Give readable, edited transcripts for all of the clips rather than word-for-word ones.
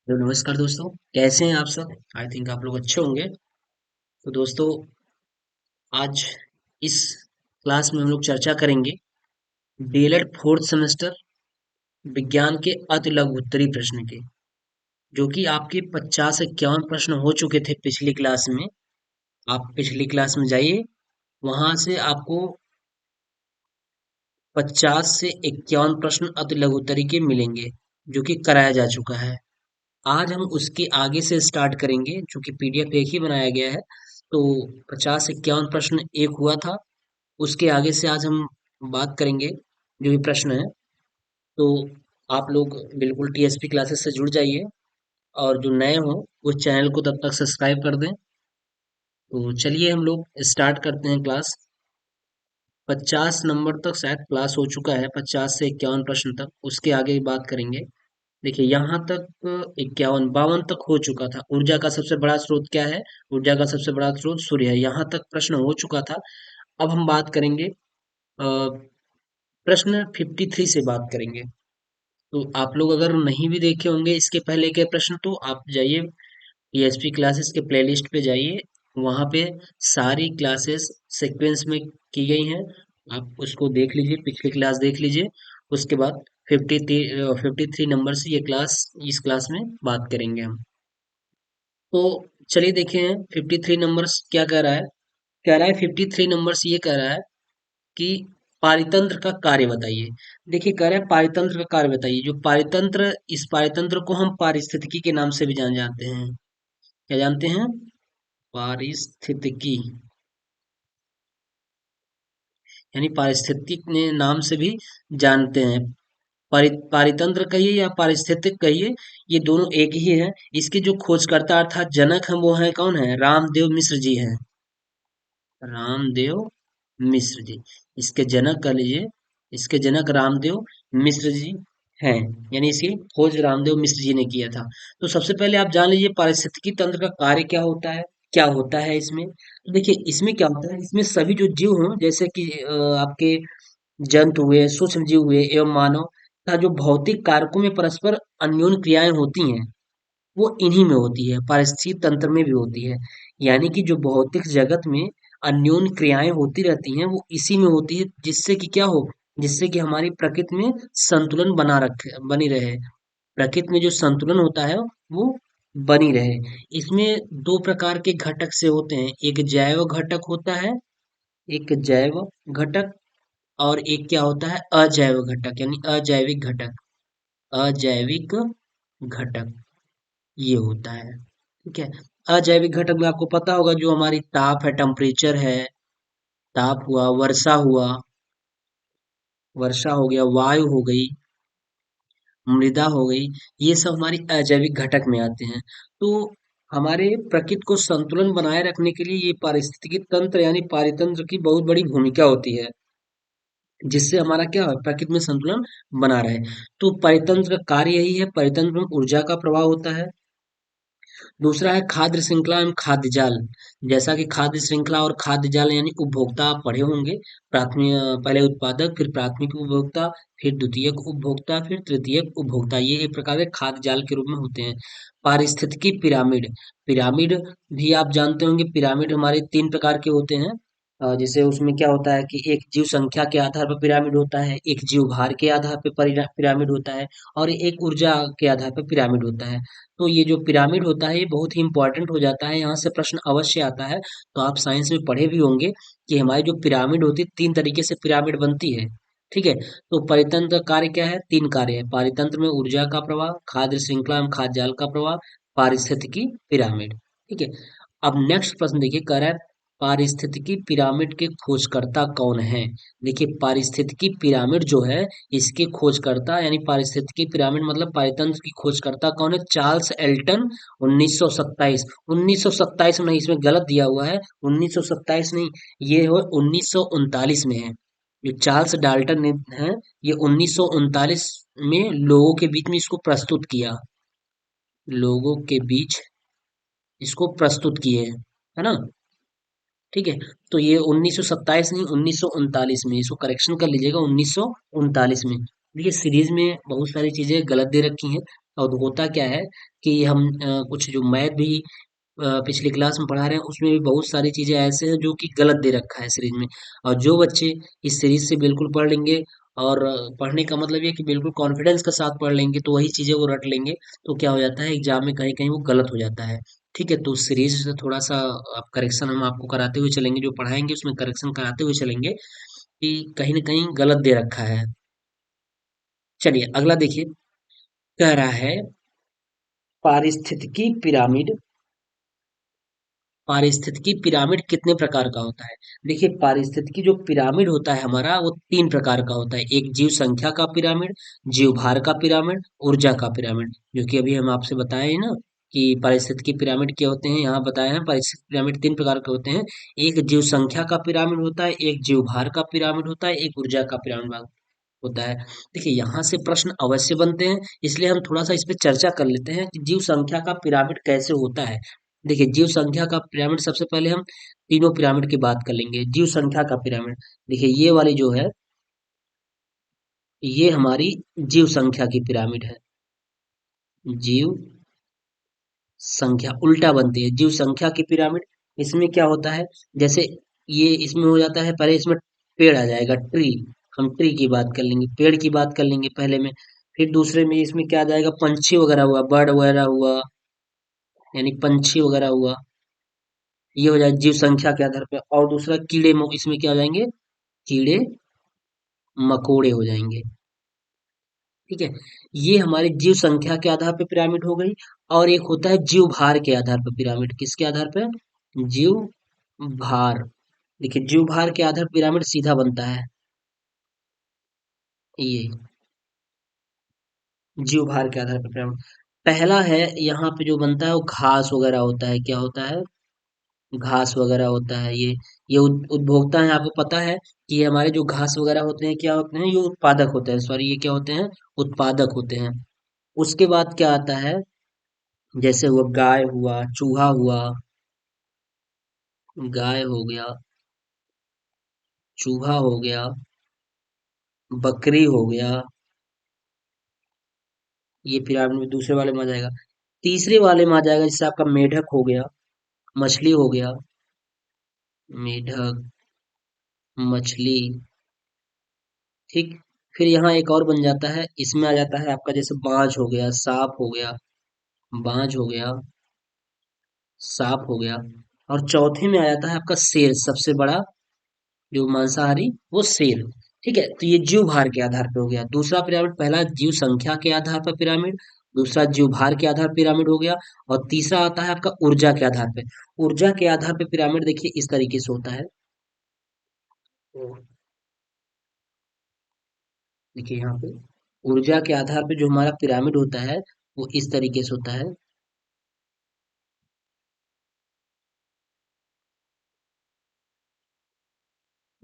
Hello नमस्कार दोस्तों। कैसे हैं आप सब? आई थिंक आप लोग अच्छे होंगे। तो दोस्तों, आज इस क्लास में हम लोग चर्चा करेंगे डीएलएड फोर्थ सेमेस्टर विज्ञान के अति लघु उत्तरीय प्रश्न की, जो कि आपके 50 से 51 प्रश्न हो चुके थे पिछली क्लास में। आप पिछली क्लास में जाइए, वहां से आपको 50 से 51 प्रश्न अति लघु उत्तरीय के मिलेंगे, जो कि कराया जा चुका है। आज हम उसके आगे से स्टार्ट करेंगे, चूंकि पीडीएफ एक ही बनाया गया है। तो 50 51 प्रश्न एक हुआ था, उसके आगे से आज हम बात करेंगे जो भी प्रश्न है। तो आप लोग बिल्कुल टीएसपी क्लासेस से जुड़ जाइए, और जो नए हो उस चैनल को तब तक सब्सक्राइब कर दें। तो चलिए हम लोग स्टार्ट करते हैं क्लास। 50 नंबर तक शायद क्लास हो चुका है, 50 से 51 प्रश्न तक, उसके आगे बात करेंगे। देखिए यहाँ तक 51 52 तक हो चुका था। ऊर्जा का सबसे बड़ा स्रोत क्या है? ऊर्जा का सबसे बड़ा स्रोत सूर्य है। यहाँ तक प्रश्न हो चुका था। अब हम बात करेंगे, प्रश्न 53 से बात करेंगे। तो आप लोग अगर नहीं भी देखे होंगे इसके पहले के प्रश्न, तो आप जाइए पीएचपी क्लासेस के प्लेलिस्ट पे जाइए। वहाँ पे सारी क्लासेस सीक्वेंस में की गई हैं। आप उसको देख लीजिए, पिछली क्लास देख लीजिए। उसके बाद 53 नंबर से ये क्लास, इस क्लास में बात करेंगे हम। तो चलिए देखें 53 नंबर्स क्या कह रहा है। कह रहा है 53 नंबर्स ये कह रहा है कि पारितंत्र का कार्य बताइए। देखिए कह रहा है पारितंत्र का कार्य बताइए। जो पारितंत्र, इस पारितंत्र को हम पारिस्थितिकी के नाम से भी जान जानते हैं। क्या जानते हैं? पारिस्थितिकी, यानी पारिस्थितिक ने नाम से भी जानते हैं। पारितंत्र कहिए या पारिस्थितिक कहिए, ये दोनों एक ही है। इसके जो खोजकर्ता अर्थात जनक हैं, वो है कौन है? रामदेव मिश्र जी हैं। रामदेव मिश्र जी, इसके जनक कह लीजिए। इसके जनक रामदेव मिश्र जी हैं। यानी इसकी खोज रामदेव मिश्र जी ने किया था। तो सबसे पहले आप जान लीजिए पारिस्थितिकी तंत्र का कार्य क्या होता है। क्या होता है इसमें? तो देखिए इसमें क्या होता है, इसमें सभी जो जीव हों, जैसे कि आपके जंतु हुए, सूक्ष्म जीव हुए एवं मानव का जो भौतिक कारकों में परस्पर अन्योन्य क्रियाएं होती हैं, वो इन्हीं में होती है, पारिस्थितिक तंत्र में भी होती है। यानी कि जो भौतिक जगत में अन्योन्य क्रियाएं होती रहती हैं, वो इसी में होती है, जिससे कि क्या हो, जिससे कि हमारी प्रकृति में संतुलन बनी रहे। प्रकृति में जो संतुलन होता है वो बनी रहे। इसमें दो प्रकार के घटक से होते हैं। एक जैव घटक होता है, एक जैव घटक, और एक क्या होता है? अजैव घटक, यानी अजैविक घटक। अजैविक घटक ये होता है। ठीक है। अजैविक घटक में आपको पता होगा, जो हमारी ताप है, टेम्परेचर है, ताप हुआ, वर्षा हो गया, वायु हो गई, मृदा हो गई, ये सब हमारी अजैविक घटक में आते हैं। तो हमारे प्रकृति को संतुलन बनाए रखने के लिए ये पारिस्थितिकी तंत्र यानी पारितंत्र की बहुत बड़ी भूमिका होती है, जिससे हमारा क्या है, प्रकृति में संतुलन बना रहे। तो परितंत्र का कार्य यही है। परितंत्र में ऊर्जा का प्रवाह होता है। दूसरा है खाद्य श्रृंखला एवं खाद्य जाल। जैसा कि खाद्य श्रृंखला और खाद्य जाल यानी उपभोक्ता आप पढ़े होंगे। प्राथमिक, पहले उत्पादक, फिर प्राथमिक उपभोक्ता, फिर द्वितीयक उपभोक्ता, फिर तृतीयक उपभोक्ता, ये एक प्रकार के खाद्य जाल के रूप में होते हैं। पारिस्थितिकी पिरामिड। पिरामिड भी आप जानते होंगे। पिरामिड हमारे तीन प्रकार के होते हैं। जैसे उसमें क्या होता है कि एक जीव संख्या के आधार पर पिरामिड होता है, एक जीव भार के आधार पर पिरामिड होता है, और एक ऊर्जा के आधार पर पिरामिड होता है। तो ये जो पिरामिड होता है ये बहुत ही इंपॉर्टेंट हो जाता है, यहाँ से प्रश्न अवश्य आता है। तो आप साइंस में पढ़े भी होंगे कि हमारी जो पिरामिड होती है, तीन तरीके से पिरामिड बनती है। ठीक है। तो परितंत्र का कार्य क्या है? तीन कार्य है। पारितंत्र में ऊर्जा का प्रवाह, खाद्य श्रृंखला में खाद्य जाल का प्रवाह, पारिस्थितिकी पिरामिड। ठीक है। अब नेक्स्ट प्रश्न देखिए, कह रहा है पारिस्थितिकी पिरामिड के खोजकर्ता कौन है? देखिए पारिस्थितिकी पिरामिड जो है, इसके खोजकर्ता यानी पारिस्थितिकी पिरामिड मतलब पारितंत्र की खोजकर्ता कौन है? Charles Elton. 1927, 1927 में नहीं, इसमें गलत दिया हुआ है। 1927 नहीं, ये है 1939 में है। जो चार्ल्स डाल्टन ने है, ये 1939 में लोगों के बीच में इसको प्रस्तुत किया। लोगों के बीच इसको प्रस्तुत किए, है ना? ठीक है। तो ये 1927 नहीं, 1939 में, इसको करेक्शन कर लीजिएगा, 1939 में। देखिए सीरीज में बहुत सारी चीजें गलत दे रखी हैं, और होता क्या है कि हम कुछ जो मैथ भी पिछली क्लास में पढ़ा रहे हैं उसमें भी बहुत सारी चीजें ऐसे हैं जो कि गलत दे रखा है सीरीज में। और जो बच्चे इस सीरीज से बिल्कुल पढ़ लेंगे और पढ़ने का मतलब ये कि बिल्कुल कॉन्फिडेंस के साथ पढ़ लेंगे तो वही चीजें वो रट लेंगे। तो क्या हो जाता है एग्जाम में कहीं कहीं वो गलत हो जाता है। ठीक है, तो सीरीज से थोड़ा सा आप करेक्शन हम आपको कराते हुए चलेंगे, जो पढ़ाएंगे उसमें करेक्शन कराते हुए चलेंगे कि कहीं ना कहीं गलत दे रखा है। चलिए अगला देखिए, कह रहा है पारिस्थितिकी पिरामिड, पारिस्थितिकी पिरामिड कितने प्रकार का होता है? देखिए पारिस्थितिकी जो पिरामिड होता है हमारा वो तीन प्रकार का होता है। एक जीव संख्या का पिरामिड, जीव भार का पिरामिड, ऊर्जा का पिरामिड, जो कि अभी हम आपसे बताए हैं ना कि पारिस्थितिकी पिरामिड क्या होते हैं, यहाँ बताए हैं पारिस्थितिकी पिरामिड तीन प्रकार के होते हैं। एक जीव संख्या का पिरामिड होता है, एक जीव भार का पिरामिड होता है, एक ऊर्जा का पिरामिड होता है। देखिए यहाँ से प्रश्न अवश्य बनते हैं, इसलिए हम थोड़ा सा इस पे चर्चा कर लेते हैं कि जीव संख्या का पिरामिड कैसे होता है। देखिए जीव संख्या का पिरामिड सबसे पहले हम तीनों पिरामिड की बात कर लेंगे। जीव संख्या का पिरामिड, देखिए ये वाली जो है ये हमारी जीव संख्या की पिरामिड है। जीव संख्या उल्टा बनती है जीव संख्या की पिरामिड। इसमें क्या होता है, जैसे ये इसमें हो जाता है, पहले इसमें पेड़ आ जाएगा, ट्री। हम ट्री की बात कर लेंगे, पेड़ की बात कर लेंगे पहले में। फिर दूसरे में इसमें क्या आ जाएगा, पंछी वगैरह हुआ, बर्ड वगैरह हुआ, यानी पंछी वगैरह हुआ। ये हो जाएगा जीव संख्या के आधार पे। और दूसरा कीड़े इसमें क्या हो जाएंगे, कीड़े मकोड़े हो जाएंगे। ठीक है, ये हमारे जीव संख्या के आधार पे पिरामिड हो गई। और एक होता है जीव भार के आधार पर पिरामिड। किसके आधार पे? जीव भार। देखिए जीव भार के आधार पर पिरामिड सीधा बनता है, ये जीव भार के आधार पर पिरामिड। पहला है यहाँ पे जो बनता है वो घास वगैरह होता है। क्या होता है? घास वगैरह होता है। ये उपभोक्ता है, आपको पता है कि ये हमारे जो घास वगैरह होते हैं क्या होते हैं, ये उत्पादक होते हैं, सॉरी ये क्या होते हैं, उत्पादक होते हैं। उसके बाद क्या आता है, जैसे हुआ गाय हुआ, चूहा हुआ, गाय हो गया, चूहा हो गया, बकरी हो गया, ये पिरामिड में दूसरे वाले में आ जाएगा। तीसरे वाले में आ जाएगा जैसे आपका मेढक हो गया, मछली हो गया, मेढक, मछली। ठीक, फिर यहाँ एक और बन जाता है, इसमें आ जाता है आपका जैसे बाज हो गया, सांप हो गया, बाज हो गया, सांप हो गया। और चौथे में आ जाता है आपका शेर, सबसे बड़ा जो मांसाहारी वो शेर। ठीक है, तो ये जीव भार के आधार पे हो गया दूसरा पिरामिड। पहला जीव संख्या के आधार पर पिरामिड, दूसरा जीव भार के आधार पर पिरामिड हो गया, और तीसरा आता है आपका ऊर्जा के आधार पे। ऊर्जा के आधार पे पिरामिड देखिए इस तरीके से होता है। तो देखिए यहाँ पे ऊर्जा के आधार पे जो हमारा पिरामिड होता है वो इस तरीके से होता है।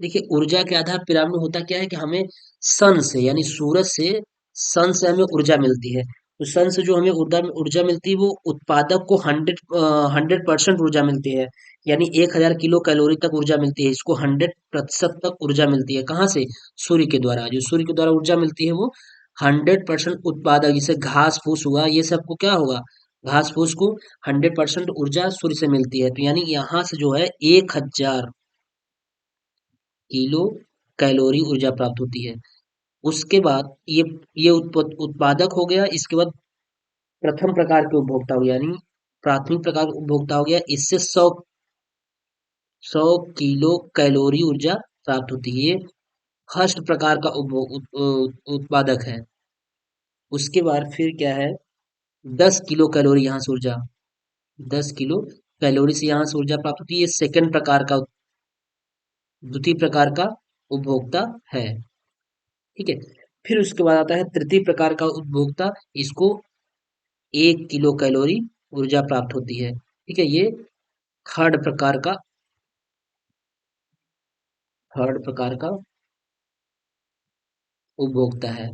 देखिए ऊर्जा के आधार पिरामिड में होता क्या है कि हमें सन से यानी सूरज से, सन से हमें ऊर्जा मिलती है। तो सन से जो हमें ऊर्जा ऊर्जा मिलती है वो उत्पादक को 100% ऊर्जा मिलती है। यानी 1000 किलो कैलोरी तक ऊर्जा मिलती है, इसको 100% तक ऊर्जा मिलती है। कहाँ से? सूर्य के द्वारा। जो सूर्य के द्वारा ऊर्जा मिलती है वो 100% उत्पादक, जैसे घास फूस हुआ, ये सबको क्या होगा, घास फूस को 100% ऊर्जा सूर्य से मिलती है। तो यानी यहाँ से जो है 1000 किलो कैलोरी ऊर्जा प्राप्त होती है। उसके बाद ये उत्पादक हो गया। इसके बाद प्रथम प्रकार के उपभोक्ता हो गया, यानी प्राथमिक प्रकार का उपभोक्ता हो गया, इससे 100 किलो कैलोरी ऊर्जा प्राप्त होती है। ये फर्स्ट प्रकार का उत्पादक है। उसके बाद फिर क्या है, 10 किलो कैलोरी यहाँ से ऊर्जा, 10 किलो कैलोरी से यहाँ से ऊर्जा प्राप्त होती है। ये सेकंड प्रकार का, द्वितीय प्रकार का उपभोक्ता है। ठीक है, फिर उसके बाद आता है तृतीय प्रकार का उपभोक्ता, इसको 1 किलो कैलोरी ऊर्जा प्राप्त होती है। ठीक है, ये थर्ड प्रकार का, थर्ड प्रकार का उपभोक्ता है।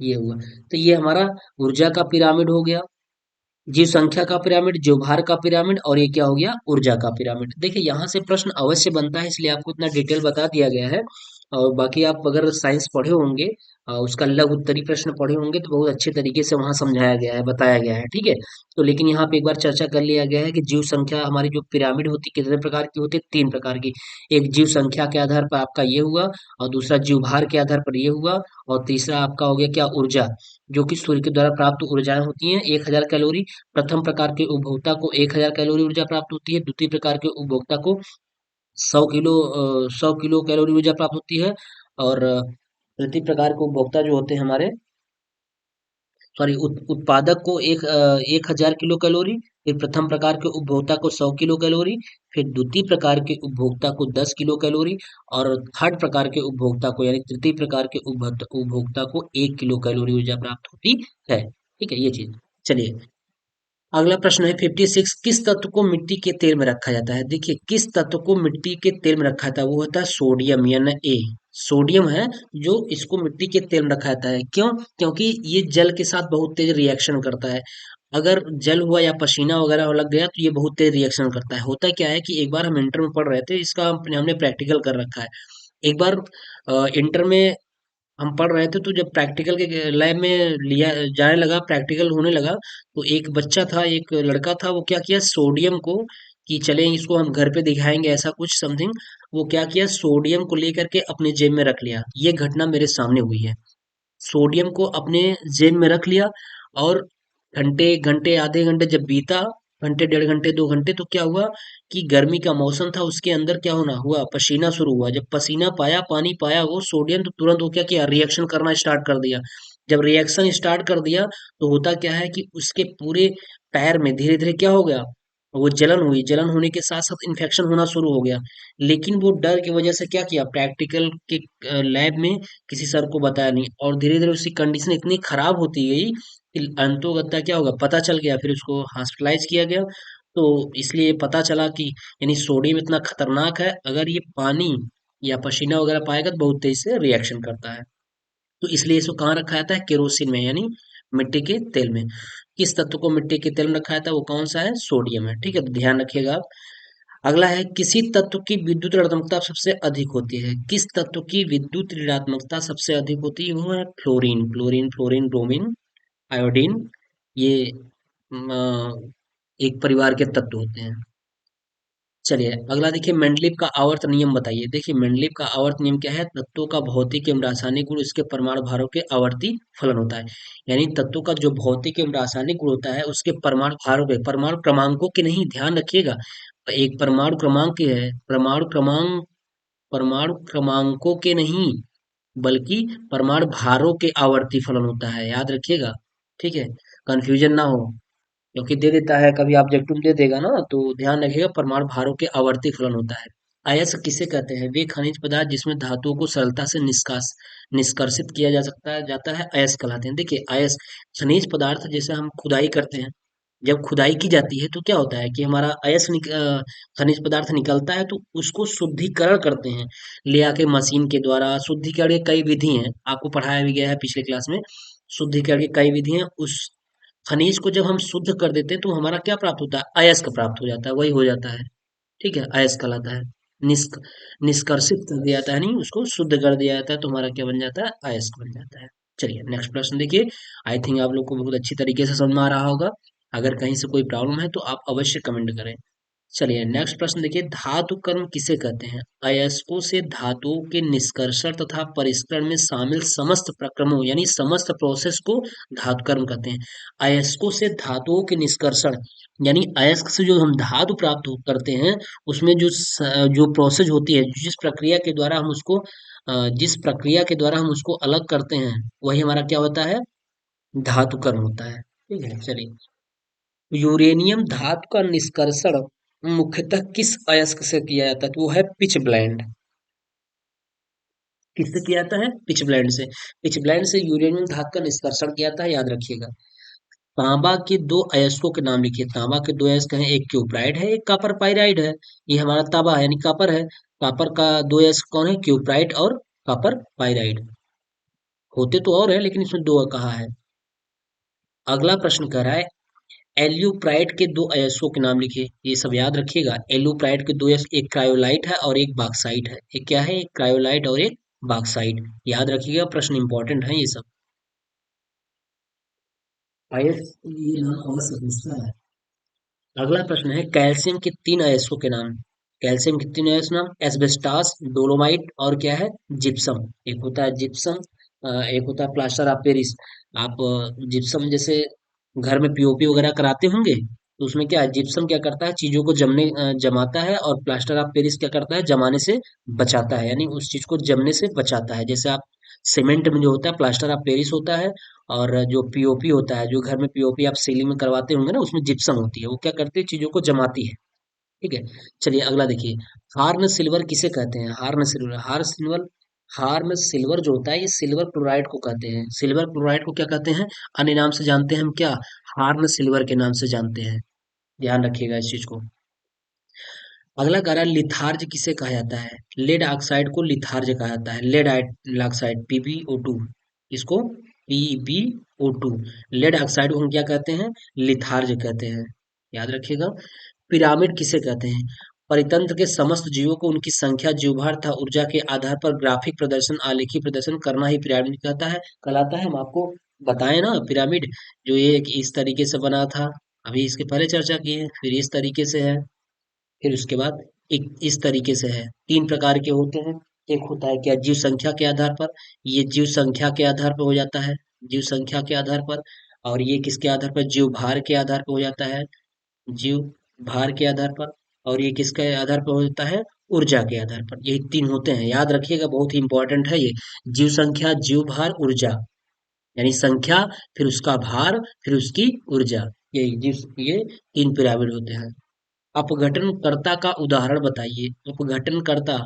ये हुआ, तो ये हमारा ऊर्जा का पिरामिड हो गया, जीव संख्या का पिरामिड, जीव भार का पिरामिड, और ये क्या हो गया, ऊर्जा का पिरामिड। देखिए यहाँ से प्रश्न अवश्य बनता है, इसलिए आपको इतना डिटेल बता दिया गया है। और बाकी आप अगर साइंस पढ़े होंगे, उसका लघु उत्तरीय प्रश्न पढ़े होंगे तो बहुत अच्छे तरीके से वहां समझाया गया है, बताया गया है, ठीक है। तो लेकिन यहाँ पे एक बार चर्चा कर लिया गया है कि जीव संख्या हमारी जो पिरामिड होती है कितने प्रकार की होती है, 3 प्रकार की। एक जीव संख्या के आधार पर आपका ये हुआ, और दूसरा जीव भार के आधार पर ये हुआ, और तीसरा आपका हो गया क्या, ऊर्जा, जो कि सूर्य के द्वारा प्राप्त ऊर्जाएं होती हैं, 1000 कैलोरी। प्रथम प्रकार के उपभोक्ता को 1000 कैलोरी ऊर्जा प्राप्त होती है, द्वितीय प्रकार के उपभोक्ता को 100 कैलोरी ऊर्जा प्राप्त होती है, और तृतीय प्रकार के उपभोक्ता जो होते हैं हमारे, सॉरी, उत्पादक को 1000 किलो कैलोरी, फिर प्रथम प्रकार के उपभोक्ता को 100 किलो कैलोरी, फिर द्वितीय प्रकार के उपभोक्ता को 10 किलो कैलोरी, और थर्ड प्रकार के उपभोक्ता को यानी तृतीय प्रकार के उपभोक्ता को 1 किलो कैलोरी ऊर्जा प्राप्त होती है। ठीक है, ये चीज। चलिए, अगला प्रश्न है 56, किस तत्व को मिट्टी के तेल में रखा जाता है। देखिए, किस तत्व को मिट्टी के तेल में रखा जाता है, वो होता है सोडियम, यानी ए। सोडियम है जो इसको मिट्टी के तेल में रखा जाता है। क्यों? क्योंकि ये जल के साथ बहुत तेज रिएक्शन करता है। अगर जल हुआ या पसीना वगैरह लग गया तो ये बहुत तेज रिएक्शन करता है। होता क्या है कि एक बार हम इंटर में पढ़ रहे थे, इसका हमने प्रैक्टिकल कर रखा है। एक बार इंटर में हम पढ़ रहे थे, तो जब प्रैक्टिकल के लैब में लिया जाने लगा, प्रैक्टिकल होने लगा, तो एक बच्चा था, एक लड़का था, वो क्या किया, सोडियम को, कि चले इसको हम घर पे दिखाएंगे ऐसा कुछ समथिंग, वो क्या किया, सोडियम को लेकर के अपने जेब में रख लिया। ये घटना मेरे सामने हुई है। सोडियम को अपने जेब में रख लिया, और घंटे घंटे आधे घंटे जब बीता, घंटे, 1.5 घंटे, 2 घंटे, तो क्या हुआ कि गर्मी का मौसम था, उसके अंदर क्या होना हुआ, पसीना शुरू हुआ। जब पसीना पाया, पानी पाया वो सोडियम, तो तुरंत वो क्या किया, रिएक्शन करना स्टार्ट कर दिया। जब रिएक्शन स्टार्ट कर दिया, तो होता क्या है कि उसके पूरे पैर में धीरे धीरे क्या हो गया, वो जलन हुई। जलन होने के साथ साथ इन्फेक्शन होना शुरू हो गया। लेकिन वो डर की वजह से क्या किया, प्रैक्टिकल के लैब में किसी सर को बताया नहीं, और धीरे धीरे उसकी कंडीशन इतनी खराब होती गई कि अंतोगत्वा क्या होगा, पता चल गया, फिर उसको हॉस्पिटलाइज किया गया। तो इसलिए पता चला कि यानी सोडियम इतना खतरनाक है, अगर ये पानी या पसीना वगैरह पाएगा तो बहुत तेज से रिएक्शन करता है। तो इसलिए इसको कहाँ रखा जाता है, केरोसिन में, यानी मिट्टी के तेल में। किस तत्व को मिट्टी के तेल में रखा जाता है, वो कौन सा है, सोडियम है। ठीक है, तो ध्यान रखिएगा आप। अगला है, किसी तत्व की विद्युत ऋणात्मकता सबसे अधिक होती है। किस तत्व की विद्युत ऋणात्मकता सबसे अधिक होती है, वो है fluorine. Fluorine, fluorine, bromine, iodine, ये एक परिवार के तत्व होते हैं। चलिए, अगला देखिए, मेंडलीव का आवर्त नियम बताइए। देखिए, मेंडलीव का आवर्त नियम क्या है, तत्वों का भौतिक एवं रासायनिक गुण इसके परमाणु भारों के आवर्ती फलन होता है। यानी तत्वों का जो भौतिक एवं रासायनिक गुण होता है, उसके परमाणु भारों के, परमाणु क्रमांकों के नहीं, ध्यान रखिएगा। एक परमाणु क्रमांक है, परमाणु क्रमांकों के नहीं, बल्कि परमाणु भारों के आवर्ती फलन होता है, याद रखिएगा। ठीक है, कंफ्यूजन ना हो, क्योंकि दे देता है कभी ऑब्जेक्टिव में दे देगा ना, तो ध्यान रखिएगा, परमाणु भारों के आवर्ती फलन होता है। अयस्क किसे कहते हैं, वे खनिज पदार्थ जिसमें धातुओं को सरलता से निष्कर्षित किया जा सकता है, जाता है, अयस्क कहलाते हैं। देखिए, अयस्क खनिज पदार्थ, जैसे हम खुदाई करते हैं, जब खुदाई की जाती है तो क्या होता है कि हमारा खनिज पदार्थ निकलता है, तो उसको शुद्धिकरण करते हैं, ले आके मशीन के द्वारा। शुद्धिकरण की कई विधि हैं, आपको पढ़ाया भी गया है पिछले क्लास में। शुद्धिकरण की कई विधि हैं। उस खनिज को जब हम शुद्ध कर देते हैं, तो हमारा क्या प्राप्त होता है, अयस्क प्राप्त हो जाता है, वही हो जाता है। ठीक है, अयस्क कहलाता है। निष्क निष्कर्षित कर दिया जाता है, नहीं, उसको शुद्ध कर दिया जाता है, तो हमारा क्या बन जाता है, अयस्क बन जाता है। चलिए, नेक्स्ट प्रश्न देखिए। आई थिंक आप लोग को बहुत अच्छी तरीके से समझ में आ रहा होगा। अगर कहीं से कोई प्रॉब्लम है तो आप अवश्य कमेंट करें। चलिए, नेक्स्ट प्रश्न देखिए, धातु कर्म किसे कहते हैं। अयस्कों से धातुओं के निष्कर्षण तथा परिष्करण में शामिल समस्त प्रक्रमों, यानी समस्त प्रोसेस को धातु कर्म कहते हैं। अयस्कों से धातुओं के निष्कर्षण, यानी अयस्क से जो हम धातु प्राप्त करते हैं, उसमें जो प्रोसेस होती है, जिस प्रक्रिया के द्वारा हम उसको अलग करते हैं, वही हमारा क्या होता है, धातु कर्म होता है। ठीक है, चलिए, यूरेनियम धातु का निष्कर्षण मुख्यतः किस अयस्क से किया जाता है, तो वो है पिच ब्लेंड। किससे किया जाता है, पिच ब्लेंड से। पिच ब्लेंड से यूरेनियम धातु का निष्कर्षण किया जाता है, याद रखिएगा। तांबा के दो अयस्कों के नाम लिखिए। तांबा के दो अयस्क हैं, एक क्यूप्राइड है, एक कॉपर पाइराइड है। ये हमारा तांबा है, यानी कॉपर है। कॉपर का दो अयस्क कौन है, क्यूप्राइड और कॉपर पाइराइड। होते तो और है, लेकिन इसमें दो कहा है। अगला प्रश्न कह रहा है, एल्यूप्राइड के दो अयस्कों के नाम लिखिए। ये सब याद रखिएगा। एल्यूप्राइड के दो अयस्क, एक क्रायोलाइट है और एक बॉक्साइट है। एक क्या है, एक क्रायोलाइट और एक बॉक्साइट। याद रखिएगा, प्रश्न इंपॉर्टेंट है ये सब। आइए, ये नाम अवश्य पूछता है। अगला प्रश्न है, कैल्शियम के तीन अयस्कों के नाम। कैल्शियम के तीन अयस्क नाम, एस्बेस्टास, डोलोमाइट और क्या है, जिप्सम। एक होता है जिप्सम, एक होता है प्लास्टर ऑफ पेरिस। आप जिप्सम जैसे घर में पीओपी वगैरह कराते होंगे, तो उसमें क्या है, जिप्सम क्या करता है, चीजों को जमाता है, और प्लास्टर ऑफ पेरिस क्या करता है, जमाने से बचाता है, यानी उस चीज को जमने से बचाता है। जैसे आप सीमेंट में जो होता है प्लास्टर ऑफ पेरिस होता है, और जो पीओपी होता है, जो घर में पीओपी आप सीलिंग में करवाते होंगे ना, उसमें जिप्सम होती है, वो क्या करती है, चीजों को जमाती है। ठीक है। चलिए अगला देखिए, हार्न सिल्वर किसे कहते हैं। हार्न सिल्वर, हार्न सिल्वर जो होता है, ये सिल्वर क्लोराइड को कहते हैं। सिल्वर क्लोराइड को क्या कहते हैं, अन्य नाम से जानते हैं हम, क्या, हार्न सिल्वर के नाम से जानते हैं। ध्यान रखिएगा इस चीज को। अगला कह रहा है, लिथार्ज किसे कहा जाता है। लेड ऑक्साइड को लिथार्ज कहा जाता है। लेड ऑक्साइड, PbO2, इसको PbO2, लेड ऑक्साइड को हम क्या कहते हैं, लिथार्ज कहते हैं। याद रखिएगा। पिरामिड किसे कहते हैं। परितंत्र के समस्त जीवों को उनकी संख्या, जीवभार तथा ऊर्जा के आधार पर ग्राफिक प्रदर्शन, आलेखी प्रदर्शन करना ही पिरामिड कहता है, कहलाता है। हम आपको बताएं ना, पिरामिड जो ये एक इस तरीके से बना था, अभी इसके पहले चर्चा की है, फिर इस तरीके से है, फिर उसके बाद एक इस तरीके से है। तीन प्रकार के होते हैं। एक होता है क्या, जीव संख्या के आधार पर, ये जीव संख्या के आधार पर हो जाता है, जीव संख्या के आधार पर। और ये किसके आधार पर, जीव भार के आधार पर हो जाता है, जीव भार के आधार पर। और ये किसके आधार पर होता है, ऊर्जा के आधार पर। यही तीन होते हैं, याद रखिएगा, बहुत ही इंपॉर्टेंट है ये। जीव संख्या, जीव भार, ऊर्जा, यानी संख्या, फिर उसका भार, फिर उसकी ऊर्जा, ये तीन पिरामिड होते हैं। अपघटनकर्ता का उदाहरण बताइए। अपघटनकर्ता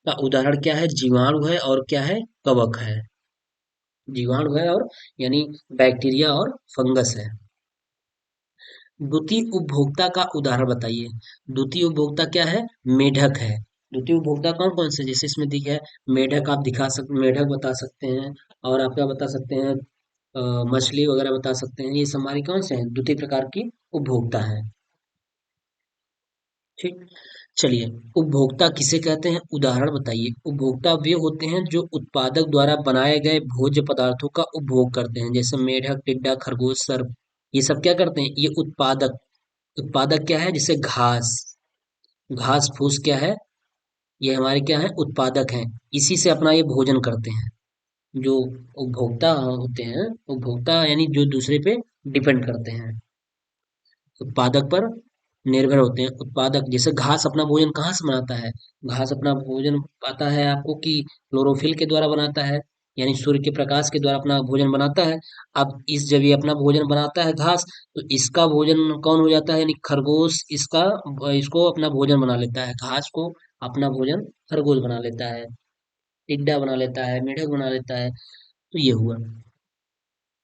का उदाहरण क्या है, जीवाणु है और क्या है, कवक है। जीवाणु है और यानी बैक्टीरिया और फंगस है। द्वितीय उपभोक्ता का उदाहरण बताइए। द्वितीय उपभोक्ता क्या है, मेढक है। द्वितीय उपभोक्ता कौन कौन से, जैसे इसमें दिखा है, मेढक आप दिखा सकते, मेढक बता सकते हैं, और आप क्या बता सकते हैं, मछली वगैरह बता सकते हैं। ये सब हमारी कौन से हैं, द्वितीय प्रकार की उपभोक्ता है। ठीक। चलिए, उपभोक्ता किसे कहते हैं, उदाहरण बताइए। उपभोक्ता वे होते हैं जो उत्पादक द्वारा बनाए गए भोज्य पदार्थों का उपभोग करते हैं, जैसे मेढक, टिड्डा, खरगोश, सर्प। ये सब क्या करते हैं, ये उत्पादक। उत्पादक क्या है, जैसे घास, घास फूस क्या है, ये हमारे क्या है, उत्पादक हैं। इसी से अपना ये भोजन करते हैं। जो उपभोक्ता होते हैं, उपभोक्ता यानी जो दूसरे पे डिपेंड करते हैं, उत्पादक पर निर्भर होते हैं। उत्पादक जैसे घास अपना भोजन कहाँ से बनाता है, घास अपना भोजन पाता है आपको कि क्लोरोफिल के द्वारा बनाता है, यानी सूर्य के प्रकाश के द्वारा अपना भोजन बनाता है। अब इस जब ये अपना भोजन बनाता है घास, तो इसका भोजन कौन हो जाता है, यानी खरगोश इसका, इसको अपना भोजन बना लेता है, घास को अपना भोजन खरगोश बना लेता है, टिड्डा बना लेता है, मेढक बना लेता है। तो ये हुआ।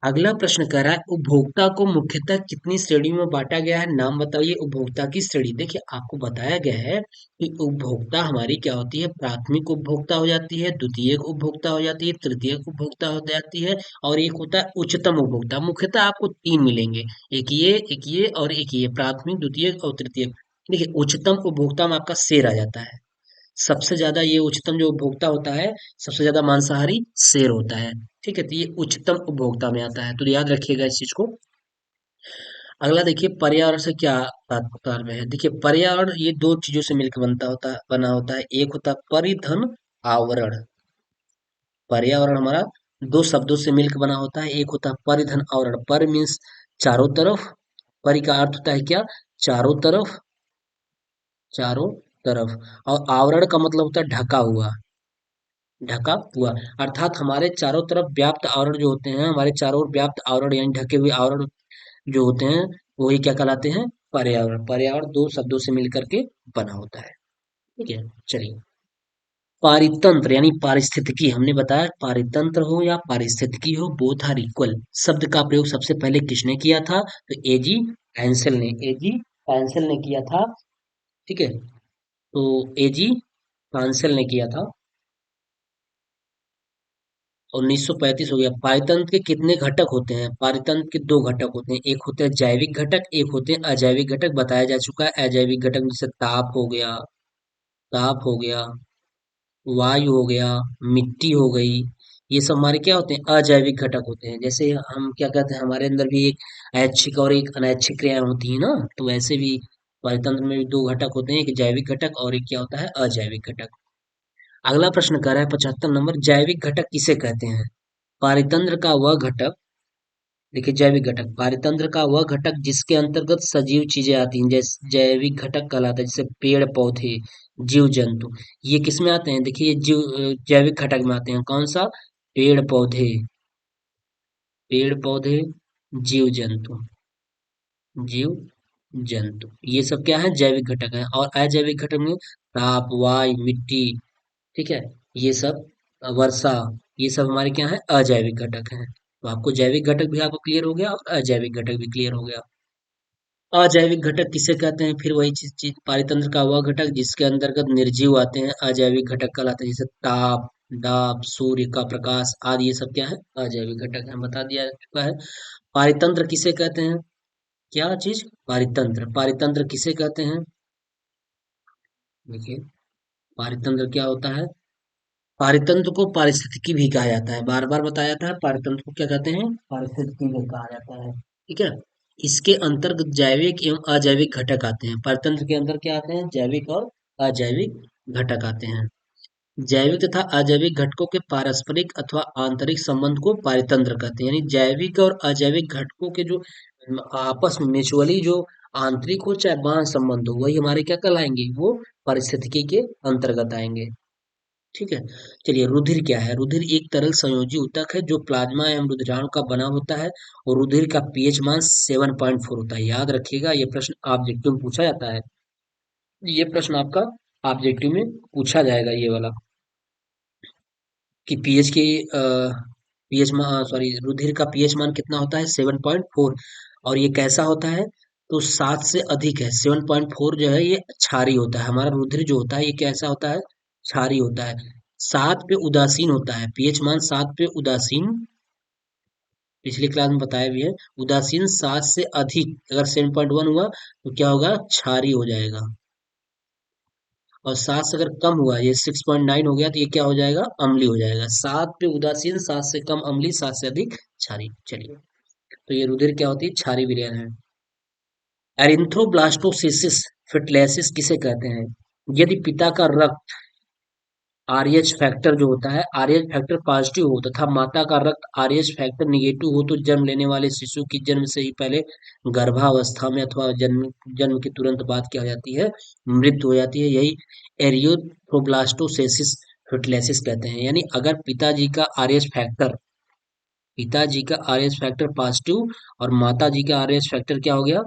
अगला प्रश्न कह रहा है, उपभोक्ता को मुख्यतः कितनी श्रेणियों में बांटा गया है, नाम बताइए उपभोक्ता की श्रेणी। देखिए, आपको बताया गया है कि उपभोक्ता हमारी क्या होती है, प्राथमिक उपभोक्ता हो जाती है, द्वितीयक उपभोक्ता हो जाती है, तृतीयक उपभोक्ता हो जाती है, और एक होता है उच्चतम उपभोक्ता। मुख्यतः आपको तीन मिलेंगे, एक ये और एक ये, प्राथमिक, द्वितीयक और तृतीयक। देखिए, उच्चतम उपभोक्ता में आपका शेर आ जाता है। सबसे ज्यादा ये उच्चतम जो उपभोक्ता होता है, सबसे ज्यादा मांसाहारी शेर होता है। ठीक है, तो ये उच्चतम उपभोक्ता में आता है, तो याद रखिएगा इस चीज को। अगला देखिए, पर्यावरण से क्या तात्पर्य है। देखिए, पर्यावरण ये दो चीजों से मिलकर बना होता है। एक होता है परिधन आवरण। पर्यावरण हमारा दो शब्दों से मिलकर बना होता है। एक होता है परिधन आवरण, पर मीन्स चारों तरफ, परि का अर्थ होता है क्या, चारों तरफ, चारों तरफ, और आवरण का मतलब होता है ढका हुआ, ढका हुआ। अर्थात हमारे चारों तरफ व्याप्त आवरण जो होते हैं, हमारे चारों ओर व्याप्त आवरण यानी ढके हुए आवरण जो होते हैं, वही क्या कहलाते हैं, पर्यावरण। पर्यावरण दो शब्दों से मिलकर के बना होता है। ठीक है। चलिए, पारितंत्र यानी पारिस्थितिकी, हमने बताया पारितंत्र हो या पारिस्थितिकी हो, बोथ आर इक्वल। शब्द का प्रयोग सबसे पहले किसने किया था, तो एजी हैंसेल ने, एजी हैंसेल ने किया था। ठीक है, तो एजी हैंसेल ने किया था, 1935 हो गया। पारितंत्र के कितने घटक होते हैं, पारितंत्र के दो घटक होते हैं, एक होते हैं जैविक घटक, एक होते हैं अजैविक घटक। बताया जा चुका है, अजैविक घटक जैसे ताप हो गया, ताप हो गया, वायु हो गया, मिट्टी हो गई, ये सब हमारे क्या होते हैं, अजैविक घटक होते हैं। जैसे हम क्या कहते हैं, हमारे अंदर भी एक ऐच्छिक और एक अनैच्छिक क्रियाएं होती है ना, तो वैसे भी परितंत्र में भी दो घटक होते हैं, एक जैविक घटक और एक क्या होता है, अजैविक घटक। अगला प्रश्न कर रहा है 75 नंबर, जैविक घटक किसे कहते हैं? पारितंत्र का वह घटक, देखिए जैविक घटक, पारितंत्र का वह घटक जिसके अंतर्गत सजीव चीजें आती हैं, जैसे जैविक घटक कहलाता है, जैसे पेड़ पौधे, जीव जंतु। ये किस में आते हैं? देखिए ये जैविक घटक में आते हैं। कौन सा? पेड़ पौधे, पेड़ पौधे, जीव जंतु, जीव जंतु, ये सब क्या है, जैविक घटक है। और अजैविक घटक में ताप, वायु, मिट्टी, ठीक है, ये सब, वर्षा, ये सब हमारे क्या है, अजैविक घटक हैं। तो आपको जैविक घटक भी आपको क्लियर हो गया और अजैविक घटक भी क्लियर हो गया। अजैविक घटक किसे कहते हैं? फिर वही चीज, पारितंत्र का वह घटक जिसके अंतर्गत निर्जीव आते हैं, अजैविक घटक कहलाते हैं। जैसे ताप, दाब, सूर्य का प्रकाश आदि, ये सब क्या है, अजैविक घटक है, बता दिया जा चुका है। पारितंत्र किसे कहते हैं? क्या चीज? पारितंत्र। पारितंत्र किसे कहते हैं? देखिए, पारितंत्र क्या होता है? पारितंत्र को पारिस्थितिकी भी कहा जाता है, बार बार बताया था, पारितंत्र को क्या कहते हैं, पारिस्थितिकी भी कहा जाता है। ठीक है, इसके अंतर्गत जैविक एवं अजैविक घटक आते हैं। पारितंत्र के अंदर क्या आते हैं? जैविक और अजैविक घटक आते हैं। जैविक तथा अजैविक घटकों के पारस्परिक अथवा आंतरिक संबंध को पारितंत्र कहते हैं। यानी जैविक और अजैविक घटकों के जो आपस में म्यूचुअली जो आंतरिक हो चाहे बाह्य संबंध हो, वही हमारे क्या कहलाएंगे, वो पारिस्थितिकी के अंतर्गत आएंगे। ठीक है, चलिए रुधिर क्या है? रुधिर एक तरल संयोजी ऊतक है जो प्लाज्मा एवं रुधिराणु का बना होता है, और रुधिर का पीएच मान 7.4 होता है। याद रखिएगा, ये प्रश्न ऑब्जेक्टिव में पूछा जाता है। ये प्रश्न आपका ऑब्जेक्टिव में पूछा जाएगा, ये वाला, कि पीएच की पीएच मान, सॉरी, रुधिर का पीएच मान कितना होता है? 7.4। और ये कैसा होता है? तो 7 से अधिक है। 7.4 जो है ये क्षारीय होता है। हमारा रुधिर जो होता है ये कैसा होता है? क्षारीय होता है। 7 पे उदासीन होता है, पीएच मान 7 पे उदासीन, पिछली क्लास में बताया भी है। उदासीन 7 से अधिक, अगर 7.1 हुआ तो क्या होगा? क्षारीय हो जाएगा। और 7 से अगर कम हुआ, ये 6.9 हो गया, तो ये क्या हो जाएगा? अम्लीय हो जाएगा। 7 पे उदासीन, 7 से कम अम्लीय, 7 से अधिक क्षारीय। चलिए, तो ये रुधिर क्या होती है? क्षारीय विलयन है। एरिथ्रोब्लास्टोसिस फिटलेसिस किसे कहते हैं? यदि पिता का रक्त आरएच फैक्टर जो होता है, आरएच फैक्टर पॉजिटिव हो तथा माता का रक्त आरएच फैक्टर निगेटिव हो, तो जन्म लेने वाले शिशु की जन्म से ही पहले गर्भावस्था में अथवा जन्म जन्म के तुरंत बाद क्या हो जाती है? मृत्यु हो जाती है। यही एरियोथ्रोब्लास्टोसिस फिटलेसिस कहते हैं। यानी अगर पिताजी का आरएच फैक्टर पॉजिटिव और माता जी का आरएच फैक्टर क्या हो गया?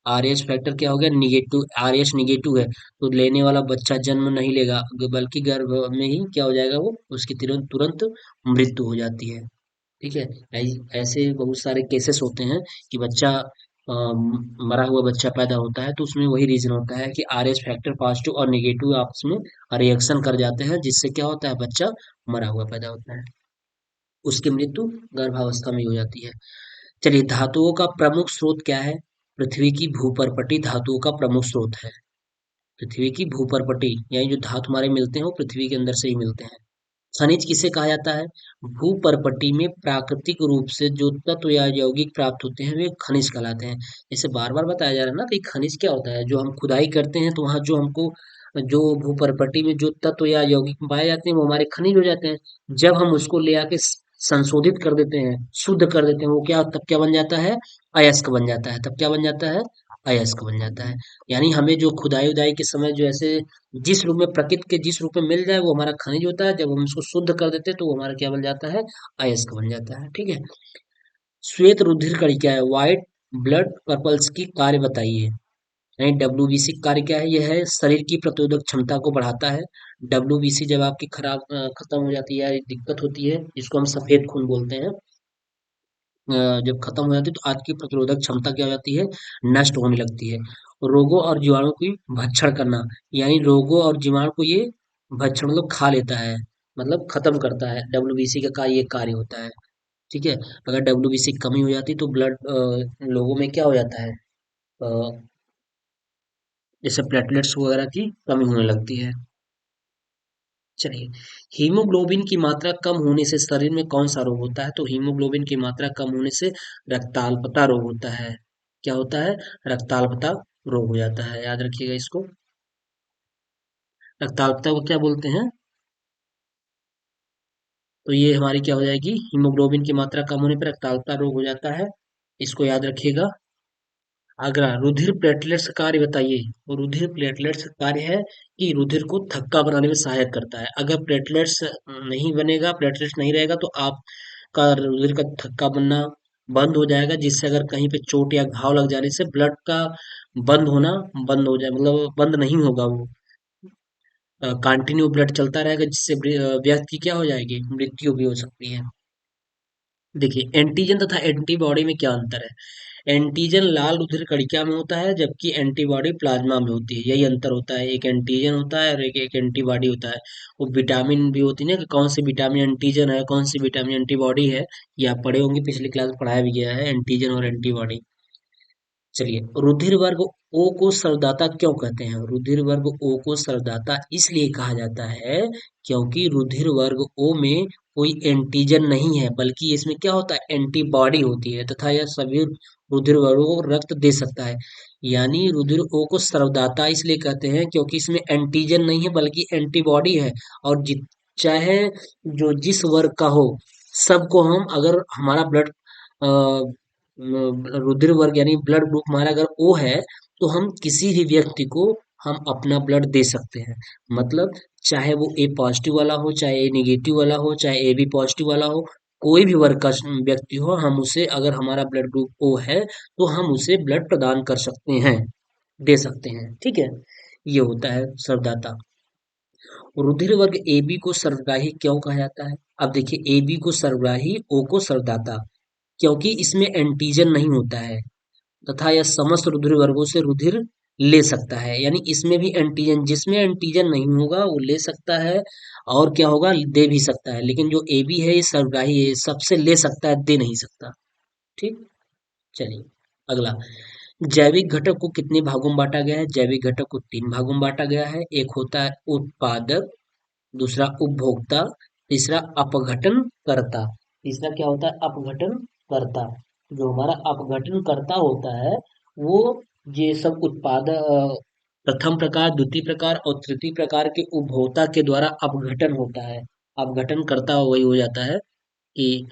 आरएच फैक्टर क्या हो गया? निगेटिव, आरएच निगेटिव है, तो लेने वाला बच्चा जन्म नहीं लेगा, बल्कि गर्भ में ही क्या हो जाएगा, वो उसकी तुरंत तुरंत मृत्यु हो जाती है। ठीक है, ऐसे बहुत सारे केसेस होते हैं कि बच्चा मरा हुआ बच्चा पैदा होता है, तो उसमें वही रीजन होता है कि आरएच फैक्टर पॉजिटिव और निगेटिव आपस में रिएक्शन कर जाते हैं, जिससे क्या होता है, बच्चा मरा हुआ पैदा होता है, उसकी मृत्यु गर्भावस्था में ही हो जाती है। चलिए, धातुओं का प्रमुख स्रोत क्या है? पृथ्वी की भूपर्पटी धातुओं का प्रमुख स्रोत है। पृथ्वी की भूपर्पटी, यानी जो धातु हमारे मिलते हैं वो पृथ्वी के अंदर से ही मिलते हैं। खनिज किसे कहा जाता है? भूपर्पटी में प्राकृतिक रूप से जो तत्व या यौगिक प्राप्त होते हैं वे खनिज कहलाते हैं। जैसे बार बार बताया जा रहा है ना कि खनिज क्या होता है, जो हम खुदाई करते हैं तो वहां जो हमको, जो भूपर्पटी में जो तत्व या यौगिक पाए जाते हैं वो हमारे खनिज हो जाते हैं। जब हम उसको ले आके संशोधित कर देते हैं, शुद्ध कर देते हैं, वो क्या, तब क्या बन जाता है? अयस्क बन जाता है। तब क्या बन जाता है? अयस्क बन जाता है। यानी हमें जो खुदाई उदाई के समय जो ऐसे जिस रूप में, प्रकृति के जिस रूप में मिल जाए वो हमारा खनिज होता है, जब हम उसको शुद्ध कर देते हैं तो वो हमारा क्या बन जाता है? अयस्क बन जाता है। ठीक है, श्वेत रुधिर कण क्या है? व्हाइट ब्लड पर्पल्स की कार्य बताइए। नहीं, डब्ल्यूबीसी कार्य क्या है? यह है शरीर की प्रतिरोधक क्षमता को बढ़ाता है। डब्ल्यूबीसी जब आपकी खत्म हो जाती है, दिक्कत होती है, जिसको हम सफेद खून बोलते हैं, जब खत्म हो जाती है तो आपकी प्रतिरोधक क्षमता क्या हो जाती है? नष्ट होने लगती है। रोगों और जीवाणु की भक्षण करना, यानी रोगों और जीवाणु को ये भक्षण मतलब खा लेता है, मतलब खत्म करता है। डब्ल्यूबीसी का ये कार्य होता है। ठीक है, अगर डब्ल्यूबीसी की कमी हो जाती है तो ब्लड लोगों में क्या हो जाता है, जैसे प्लेटलेट्स वगैरह की कमी होने लगती है। चलिए, हीमोग्लोबिन की मात्रा कम होने से शरीर में कौन सा रोग होता है? तो हीमोग्लोबिन की मात्रा कम होने से रक्ताल्पता रोग होता है। क्या होता है? रक्ताल्पता रोग हो जाता है, याद रखिएगा इसको। रक्ताल्पता को क्या बोलते हैं? तो ये हमारी क्या हो जाएगी? हीमोग्लोबिन की मात्रा कम होने पर रक्ताल्पता रोग हो जाता है, इसको याद रखिएगा। अगला, रुधिर प्लेटलेट्स का कार्य बताइए। तो रुधिर प्लेटलेट्स का कार्य है कि रुधिर को थक्का बनाने में सहायक करता है। अगर प्लेटलेट्स नहीं बनेगा, प्लेटलेट्स नहीं रहेगा, तो आपका रुधिर का थक्का बनना बंद हो जाएगा, जिससे अगर कहीं पे चोट या घाव लग जाने से ब्लड का बंद होना बंद हो जाए, मतलब बंद नहीं होगा वो, कंटिन्यू ब्लड चलता रहेगा, जिससे व्यक्ति की क्या हो जाएगी? मृत्यु भी हो सकती है। देखिए, एंटीजन तथा एंटीबॉडी में क्या अंतर है? एंटीजन लाल रुधिर कणिका में होता है, जबकि एंटीबॉडी प्लाज्मा में होती है। यही अंतर होता है, एक एंटीजन होता है और एक एंटीबॉडी होता है। वो विटामिन भी होती है ना, कि कौन सी विटामिन एंटीजन है, कौन सी विटामिन एंटीबॉडी है, ये आप पढ़े होंगे, पिछली क्लास में पढ़ाया भी गया है, एंटीजन और एंटीबॉडी। चलिए, रुधिर वर्ग ओ को सर्वदाता क्यों कहते हैं? रुधिर वर्ग ओ को सर्वदाता इसलिए कहा जाता है क्योंकि रुधिर वर्ग ओ में कोई एंटीजन नहीं है, बल्कि इसमें क्या होता है? एंटीबॉडी होती है, तथा यह सभी रुधिर वर्गों को रक्त दे सकता है। यानी रुधिर ओ को सर्वदाता इसलिए कहते हैं क्योंकि इसमें एंटीजन नहीं है, बल्कि एंटीबॉडी है। और चाहे जो जिस वर्ग का हो, सबको हम, अगर हमारा ब्लड रुधिर वर्ग यानी ब्लड ग्रुप हमारा अगर ओ है, तो हम किसी भी व्यक्ति को हम अपना ब्लड दे सकते हैं। मतलब चाहे वो ए पॉजिटिव वाला हो, चाहे ए निगेटिव वाला हो, चाहे ए बी पॉजिटिव वाला हो, कोई भी वर्ग का व्यक्ति हो, हम उसे, अगर हमारा ब्लड ग्रुप ओ है, तो हम उसे ब्लड प्रदान कर सकते हैं, दे सकते हैं। ठीक है, ये होता है सर्वदाता। रुधिर वर्ग ए बी को सर्वग्राही क्यों कहा जाता है? अब देखिए, ए बी को सर्वग्राही, ओ को सर्वदाता, क्योंकि इसमें एंटीजन नहीं होता है, तथा यह समस्त रुधिर वर्गों से रुधिर ले सकता है। यानी इसमें भी एंटीजन, जिसमें एंटीजन नहीं होगा वो ले सकता है, और क्या होगा? दे भी सकता है। लेकिन जो ए बी है, ये सर्वग्राही है, सबसे ले सकता है, दे नहीं सकता। ठीक। चलिए, अगला, जैविक घटक को कितने भागों में बांटा गया है? जैविक घटक को 3 भागों में बांटा गया है। एक होता है उत्पादक, दूसरा उपभोक्ता, तीसरा अपघटन करता। तीसरा क्या होता है? अपघटन करता। जो हमारा अपघटन करता होता है, वो ये सब उत्पाद प्रथम प्रकार, द्वितीय प्रकार और तृतीय प्रकार के उपभोक्ता के द्वारा अपघटन होता है। अपघटन करता वही हो जाता है कि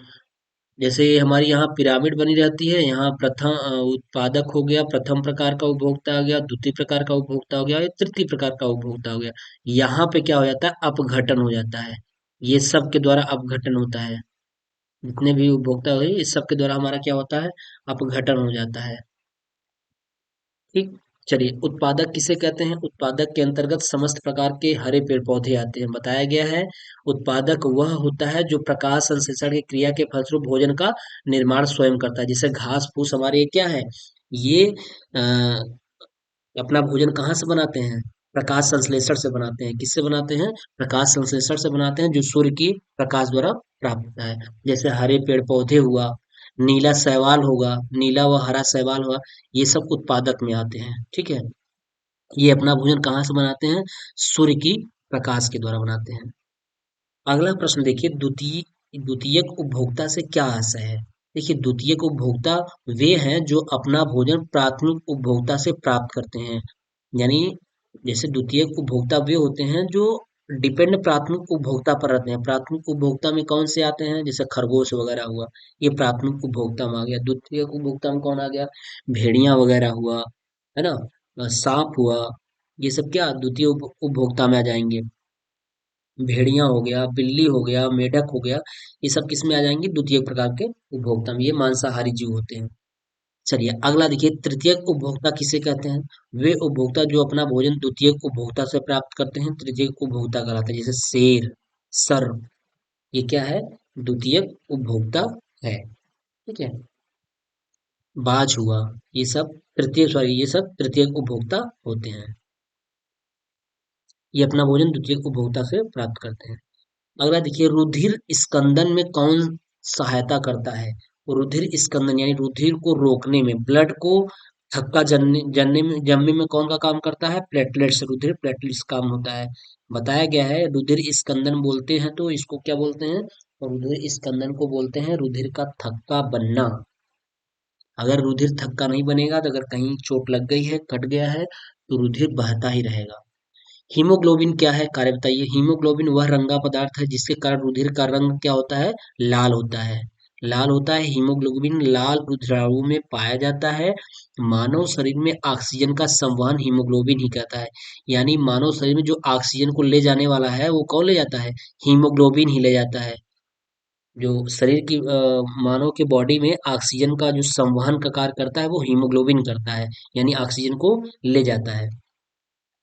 जैसे हमारी यहाँ पिरामिड बनी रहती है, यहाँ प्रथम उत्पादक हो गया, प्रथम प्रकार का उपभोक्ता आ गया, द्वितीय प्रकार का उपभोक्ता हो गया, या तृतीय प्रकार का उपभोक्ता हो गया। यहाँ पे क्या हो जाता है? अपघटन हो जाता है। ये सब के द्वारा अपघटन होता है। जितने भी उपभोक्ता हुए, इस सब के द्वारा हमारा क्या होता है? अपघटन हो जाता है। ठीक। चलिए, उत्पादक किसे कहते हैं? उत्पादक के अंतर्गत समस्त प्रकार के हरे पेड़ पौधे आते हैं, बताया गया है। उत्पादक वह होता है जो प्रकाश संश्लेषण की क्रिया के फलस्वरूप भोजन का निर्माण स्वयं करता है। जैसे घास फूस हमारे ये क्या है? ये अपना भोजन कहाँ से बनाते हैं? प्रकाश संश्लेषण से बनाते हैं। किससे बनाते हैं? प्रकाश संश्लेषण से बनाते हैं, जो सूर्य की प्रकाश द्वारा प्राप्त होता है। जैसे हरे पेड़ पौधे हुआ, नीला शैवाल होगा, नीला व हरा शैवाल हुआ, ये सब उत्पादक में आते हैं। ठीक है, ये अपना भोजन कहाँ से बनाते हैं? सूर्य की प्रकाश के द्वारा बनाते हैं। अगला प्रश्न देखिए, द्वितीयक उपभोक्ता से क्या आशय है? देखिए, द्वितीयक उपभोक्ता वे हैं जो अपना भोजन प्राथमिक उपभोक्ता से प्राप्त करते हैं। यानी जैसे द्वितीयक उपभोक्ता वे होते हैं जो डिपेंड प्राथमिक उपभोक्ता पर रहते हैं। प्राथमिक उपभोक्ता में कौन से आते हैं? जैसे खरगोश वगैरह हुआ, ये प्राथमिक उपभोक्ता में आ गया। द्वितीयक उपभोक्ता में कौन आ गया? भेड़िया वगैरह हुआ, है ना, सांप हुआ, ये सब क्या द्वितीय उपभोक्ता में आ जाएंगे। भेड़िया हो गया, बिल्ली हो गया, मेढक हो गया, ये सब किस में आ जाएंगे? द्वितीय प्रकार के उपभोक्ता में। ये मांसाहारी जीव होते हैं। चलिए, अगला देखिए, तृतीयक उपभोक्ता किसे कहते हैं? वे उपभोक्ता जो अपना भोजन द्वितीयक उपभोक्ता से प्राप्त करते हैं, तृतीयक उपभोक्ता कहलाते हैं। जैसे शेर, सर्प, ये क्या है? द्वितीयक उपभोक्ता है। ठीक है, बाज हुआ, ये सब ये सब तृतीयक उपभोक्ता होते हैं। ये अपना भोजन द्वितीयक उपभोक्ता से प्राप्त करते हैं। अगला देखिए, रुधिर स्कंदन में कौन सहायता करता है? रुधिर स्कंदन यानी रुधिर को रोकने में, ब्लड को थक्का जमने में कौन का काम करता है? प्लेटलेट्स, रुधिर प्लेटलेट्स काम होता है। बताया गया है रुधिर स्कंदन बोलते हैं तो इसको क्या बोलते हैं? रुधिर स्कंदन को बोलते हैं रुधिर का थक्का बनना। अगर रुधिर थक्का नहीं बनेगा तो अगर कहीं चोट लग गई है, कट गया है, तो रुधिर बहता ही रहेगा। हीमोग्लोबिन क्या है, कार्य बताइए। हीमोग्लोबिन वह रंगा पदार्थ है जिसके कारण रुधिर का रंग क्या होता है, लाल होता है। लाल होता है। हीमोग्लोबिन लाल रुधिराणु में पाया जाता है। मानव शरीर में ऑक्सीजन का संवहन हीमोग्लोबिन ही करता है। यानी मानव शरीर में जो ऑक्सीजन को ले जाने वाला है वो कौन ले जाता है, हीमोग्लोबिन ही ले जाता है। जो शरीर की मानव के बॉडी में ऑक्सीजन का जो संवहन का कार्य करता है वो हीमोग्लोबिन करता है, यानी ऑक्सीजन को ले जाता है।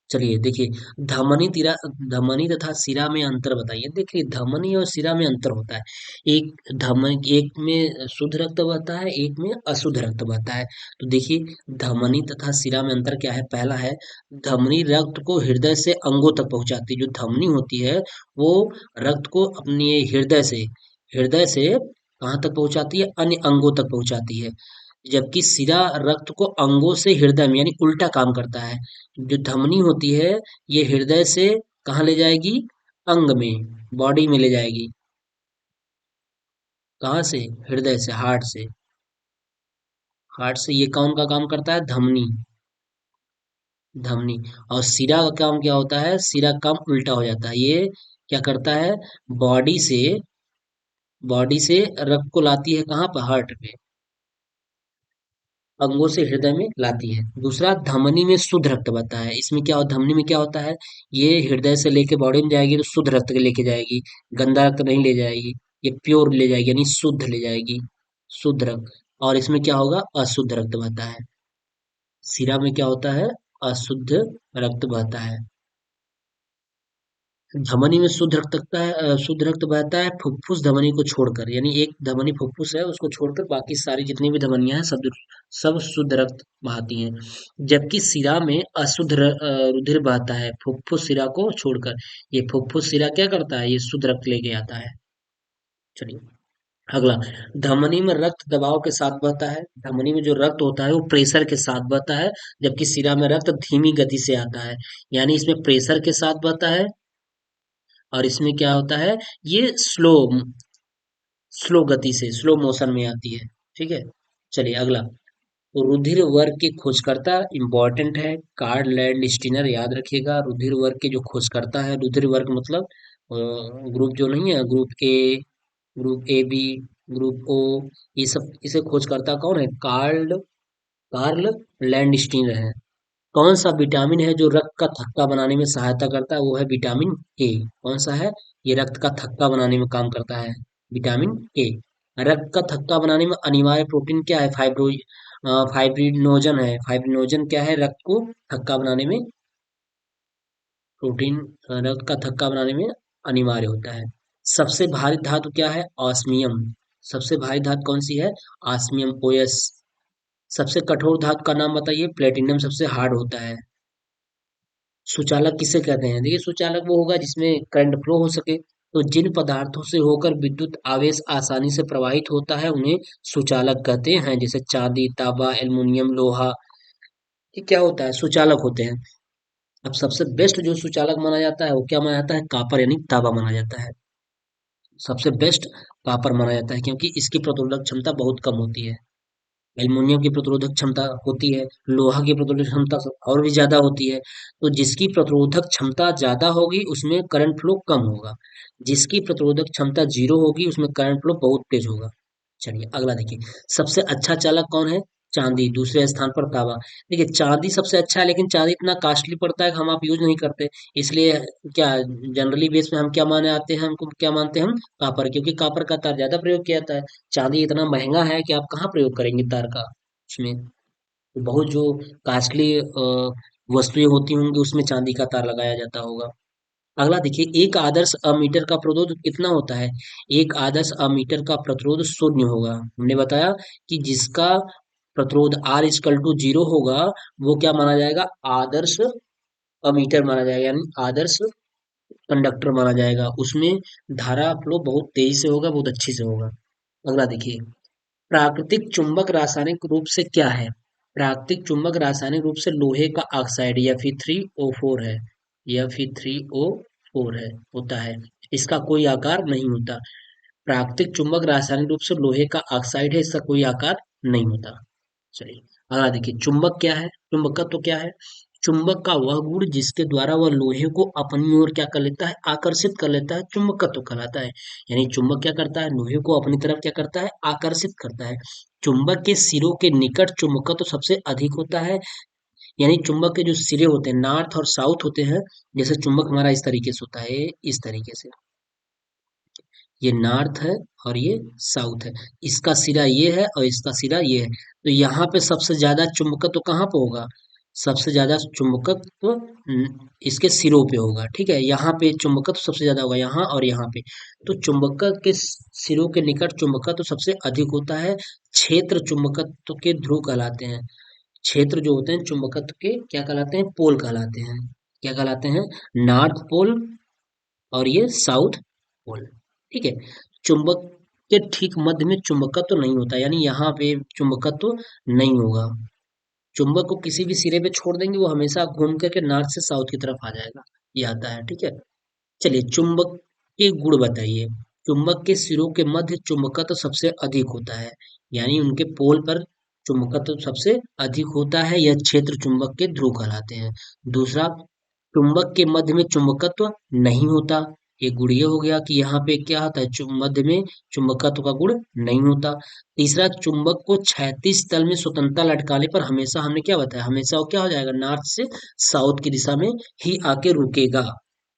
चलिए देखिए, धमनी तथा शिरा में अंतर बताइए। देखिए धमनी और शिरा में अंतर होता है। एक में शुद्ध रक्त बहता है, एक में अशुद्ध रक्त बहता है। तो देखिए धमनी तथा शिरा में अंतर क्या है। पहला है, धमनी रक्त को हृदय से अंगों तक पहुंचाती है। जो धमनी होती है वो रक्त को अपने हृदय से कहाँ तक पहुंचाती है, अन्य अंगों तक पहुंचाती है। जबकि सिरा रक्त को अंगों से हृदय में, यानी उल्टा काम करता है। जो धमनी होती है ये हृदय से कहाँ ले जाएगी, अंग में, बॉडी में ले जाएगी। कहाँ से, हृदय से, हार्ट से। हार्ट से ये कौन का काम करता है, धमनी। धमनी। और सिरा का काम क्या होता है, सिरा का काम उल्टा हो जाता है। ये क्या करता है, बॉडी से बॉडी से रक्त को लाती है कहाँ पर, हार्ट पे, अंगों से हृदय में लाती है। दूसरा, धमनी में शुद्ध रक्त बहता है। इसमें क्या हो, धमनी में क्या होता है, ये हृदय से लेके बॉडी में जाएगी तो शुद्ध रक्त लेके जाएगी, गंदा रक्त नहीं ले जाएगी। ये प्योर ले जाएगी, यानी शुद्ध ले जाएगी, शुद्ध रक्त। और इसमें क्या होगा, अशुद्ध रक्त बहता है। सिरा में क्या होता है, अशुद्ध रक्त बहता है। धमनी में शुद्ध रक्त बहता है फुफ्फुस धमनी को छोड़कर, यानी एक धमनी फुफ्फुस है उसको छोड़कर बाकी सारी जितनी भी धमनियां हैं सब सब शुद्ध रक्त बहाती हैं। जबकि सिरा में रुधिर बहता है फुफ्फुस सिरा को छोड़कर। ये फुफ्फुस सिरा क्या करता है, ये शुद्ध रक्त लेके आता है। चलिए अगला, धमनी में रक्त दबाव के साथ बहता है। धमनी में जो रक्त होता है वो प्रेशर के साथ बहता है। जबकि सिरा में रक्त धीमी गति से आता है, यानी इसमें प्रेशर के साथ बहता है और इसमें क्या होता है, ये स्लो गति से, स्लो मोशन में आती है। ठीक है। चलिए अगला, तो रुधिर वर्ग के खोजकर्ता इंपॉर्टेंट है, कार्ल लैंडस्टीनर, याद रखिएगा। रुधिर वर्ग के जो खोजकर्ता है, रुधिर वर्ग मतलब ग्रुप जो नहीं है, group A B, group O, ये सब, इसे खोजकर्ता कौन है, कार्ल लैंडस्टीनर है। कौन सा विटामिन है जो रक्त का थक्का बनाने में सहायता करता है, वो है विटामिन के। कौन सा है, ये रक्त का थक्का बनाने में काम करता है, विटामिन के। रक्त का थक्का बनाने में अनिवार्य प्रोटीन क्या है, फाइब्रिनोजन है। फाइब्रिनोजन क्या है, रक्त को थक्का बनाने में, प्रोटीन रक्त का थक्का बनाने में अनिवार्य होता है। सबसे भारी धातु क्या है, ऑस्मियम। सबसे भारी धातु कौन सी है, ऑस्मियम, ओएस। सबसे कठोर धातु का नाम बताइए, प्लेटिनम सबसे हार्ड होता है। सुचालक किसे कहते हैं, देखिए सुचालक वो होगा जिसमें करंट फ्लो हो सके। तो जिन पदार्थों से होकर विद्युत आवेश आसानी से प्रवाहित होता है उन्हें सुचालक कहते हैं। जैसे चांदी, तांबा, एल्युमिनियम, लोहा, ये क्या होता है, सुचालक होते हैं। अब सबसे बेस्ट जो सुचालक माना जाता है वो क्या माना जाता है, कापर यानी तांबा माना जाता है। सबसे बेस्ट कापर माना जाता है क्योंकि इसकी प्रतिरोधक क्षमता बहुत कम होती है। एल्युमिनियम की प्रतिरोधक क्षमता होती है, लोहा की प्रतिरोधक क्षमता और भी ज्यादा होती है। तो जिसकी प्रतिरोधक क्षमता ज्यादा होगी उसमें करंट फ्लो कम होगा, जिसकी प्रतिरोधक क्षमता जीरो होगी उसमें करंट फ्लो बहुत तेज होगा। चलिए अगला देखिए, सबसे अच्छा चालक कौन है, चांदी। दूसरे स्थान पर तांबा। देखिए चांदी सबसे अच्छा है लेकिन चांदी इतना कॉस्टली पड़ता है कि हम आप यूज नहीं करते। इसलिए क्या, जनरली बेस में हम क्या माने आते हैं, हमको क्या मानते हैं हम, कापर, क्योंकि कापर का तार ज्यादा प्रयोग किया जाता है। चांदी इतना महंगा है कि आप कहाँ प्रयोग करेंगे तार का उसमें। तो बहुत जो कॉस्टली वस्तुएं होती होंगी उसमें चांदी का तार लगाया जाता होगा। अगला देखिए, एक आदर्श अमीटर का प्रतिरोध कितना होता है। एक आदर्श अमीटर का प्रतिरोध शून्य होगा। हमने बताया कि जिसका प्रतिरोध R इक्वल टू जीरो होगा वो क्या माना जाएगा, आदर्श अमीटर माना जाएगा, यानी आदर्श कंडक्टर माना जाएगा। उसमें धारा फ्लो बहुत तेजी से होगा, बहुत अच्छी से होगा। अगला देखिए, प्राकृतिक चुंबक रासायनिक रूप से क्या है। प्राकृतिक चुंबक रासायनिक रूप से लोहे का ऑक्साइड Fe3O4 है, Fe3O4। 4 है होता है। इसका कोई आकार नहीं होता। प्राकृतिक चुंबक रासायनिक रूप से लोहे का ऑक्साइड है, इसका कोई आकार नहीं होता। चलिए अगला देखिए, चुंबक क्या है, चुंबकत्व तो क्या है। चुंबक का वह गुण जिसके द्वारा वह लोहे को अपनी ओर क्या कर लेता है, आकर्षित कर लेता है, चुंबकत्व कहलाता है। यानी चुंबक क्या करता है, लोहे को अपनी तरफ क्या करता है, आकर्षित करता है। चुंबक के सिरों के निकट चुंबकत्व सबसे अधिक होता है। यानी चुंबक के जो सिरे होते हैं, नॉर्थ और साउथ होते हैं। जैसे चुंबक हमारा इस तरीके से होता है, इस तरीके से, ये नॉर्थ है और ये साउथ है। इसका सिरा ये है और इसका सिरा ये है। तो यहाँ पे सबसे ज्यादा चुंबकत्व कहाँ पे होगा, सबसे ज्यादा चुंबकत्व इसके सिरों पे होगा। ठीक है, यहाँ पे चुंबकत्व सबसे ज्यादा होगा, यहाँ और यहाँ पे। तो चुंबक के सिरों के निकट चुंबकत्व सबसे अधिक होता है। क्षेत्र चुंबकत्व के ध्रुव कहलाते हैं। क्षेत्र जो होते हैं चुंबकत्व के क्या कहलाते हैं, पोल कहलाते हैं। क्या कहलाते हैं, नॉर्थ पोल और ये साउथ पोल। ठीक है, चुंबक के ठीक मध्य में चुंबकत्व नहीं होता, यानी यहाँ पे चुंबकत्व नहीं होगा। चुंबक को किसी भी सिरे पे छोड़ देंगे, वो हमेशा घूम करके नॉर्थ से साउथ की तरफ आ जाएगा। ये आता है। ठीक है, चलिए चुंबक के गुण बताइए। चुंबक के सिरों के मध्य चुंबकत्व सबसे अधिक होता है, यानी उनके पोल पर चुंबकत्व सबसे अधिक होता है। यह क्षेत्र चुंबक के ध्रुव कहलाते हैं। दूसरा, चुंबक के मध्य में चुंबकत्व नहीं होता। एक गुण ये हो गया कि यहाँ पे क्या होता है, मध्य में चुंबकत्व का गुण नहीं होता। तीसरा, चुंबक को क्षैतिज तल में स्वतंत्रता लटकाने पर हमेशा, हमने क्या बताया, हमेशा वो क्या हो जाएगा, नॉर्थ से साउथ की दिशा में ही आके रुकेगा।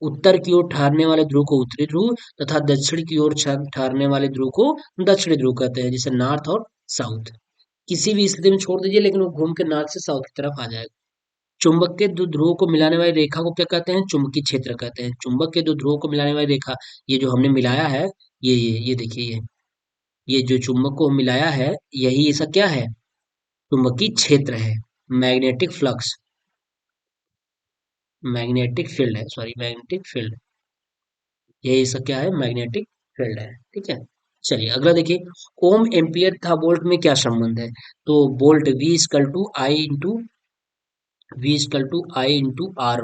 उत्तर की ओर ठहरने वाले ध्रुव को उत्तरी ध्रुव तथा दक्षिण की ओर ठहरने वाले ध्रुव को दक्षिणी ध्रुव कहते हैं, जैसे नॉर्थ और साउथ। किसी भी स्थिति में छोड़ दीजिए, लेकिन वो घूम के नॉर्थ से साउथ की तरफ आ जाएगा। चुंबक के दो ध्रुवों को मिलाने वाली रेखा को क्या कहते हैं, चुंबकीय क्षेत्र कहते हैं। चुंबक के दो ध्रुवों को मिलाने वाली रेखा, ये जो हमने मिलाया है, ये देखिए, ये जो चुंबक को मिलाया है, यही ऐसा क्या है, चुंबकीय क्षेत्र है। मैग्नेटिक फ्लक्स, मैग्नेटिक फील्ड है, सॉरी मैग्नेटिक फील्ड, यही इसका क्या है, मैग्नेटिक फील्ड है। ठीक है, चलिए अगला देखिए, ओम एम्पियर तथा वोल्ट में क्या संबंध है। तो volt V equal to I into R,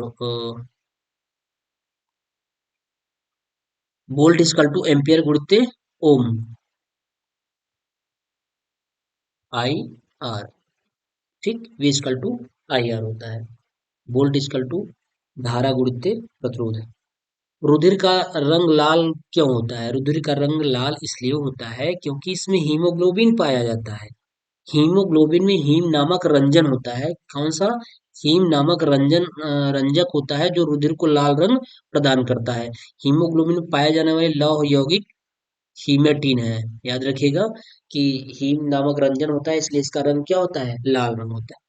volt equal to ampere गुणित ओम, आई आर। ठीक, V equal to I R होता है। वोल्ट इक्वल टू धारा गुणित प्रतिरोध। रुधिर का रंग लाल क्यों होता है, रुधिर का रंग लाल इसलिए होता है क्योंकि इसमें हीमोग्लोबिन पाया जाता है। हीमोग्लोबिन में हीम नामक रंजन होता है। कौन सा, हीम नामक रंजक होता है जो रुधिर को लाल रंग प्रदान करता है। हीमोग्लोबिन में पाए जाने वाले लौह यौगिक हीमेटिन है। याद रखिएगा कि हीम नामक रंजन होता है, इसलिए इसका रंग क्या होता है, लाल रंग होता है।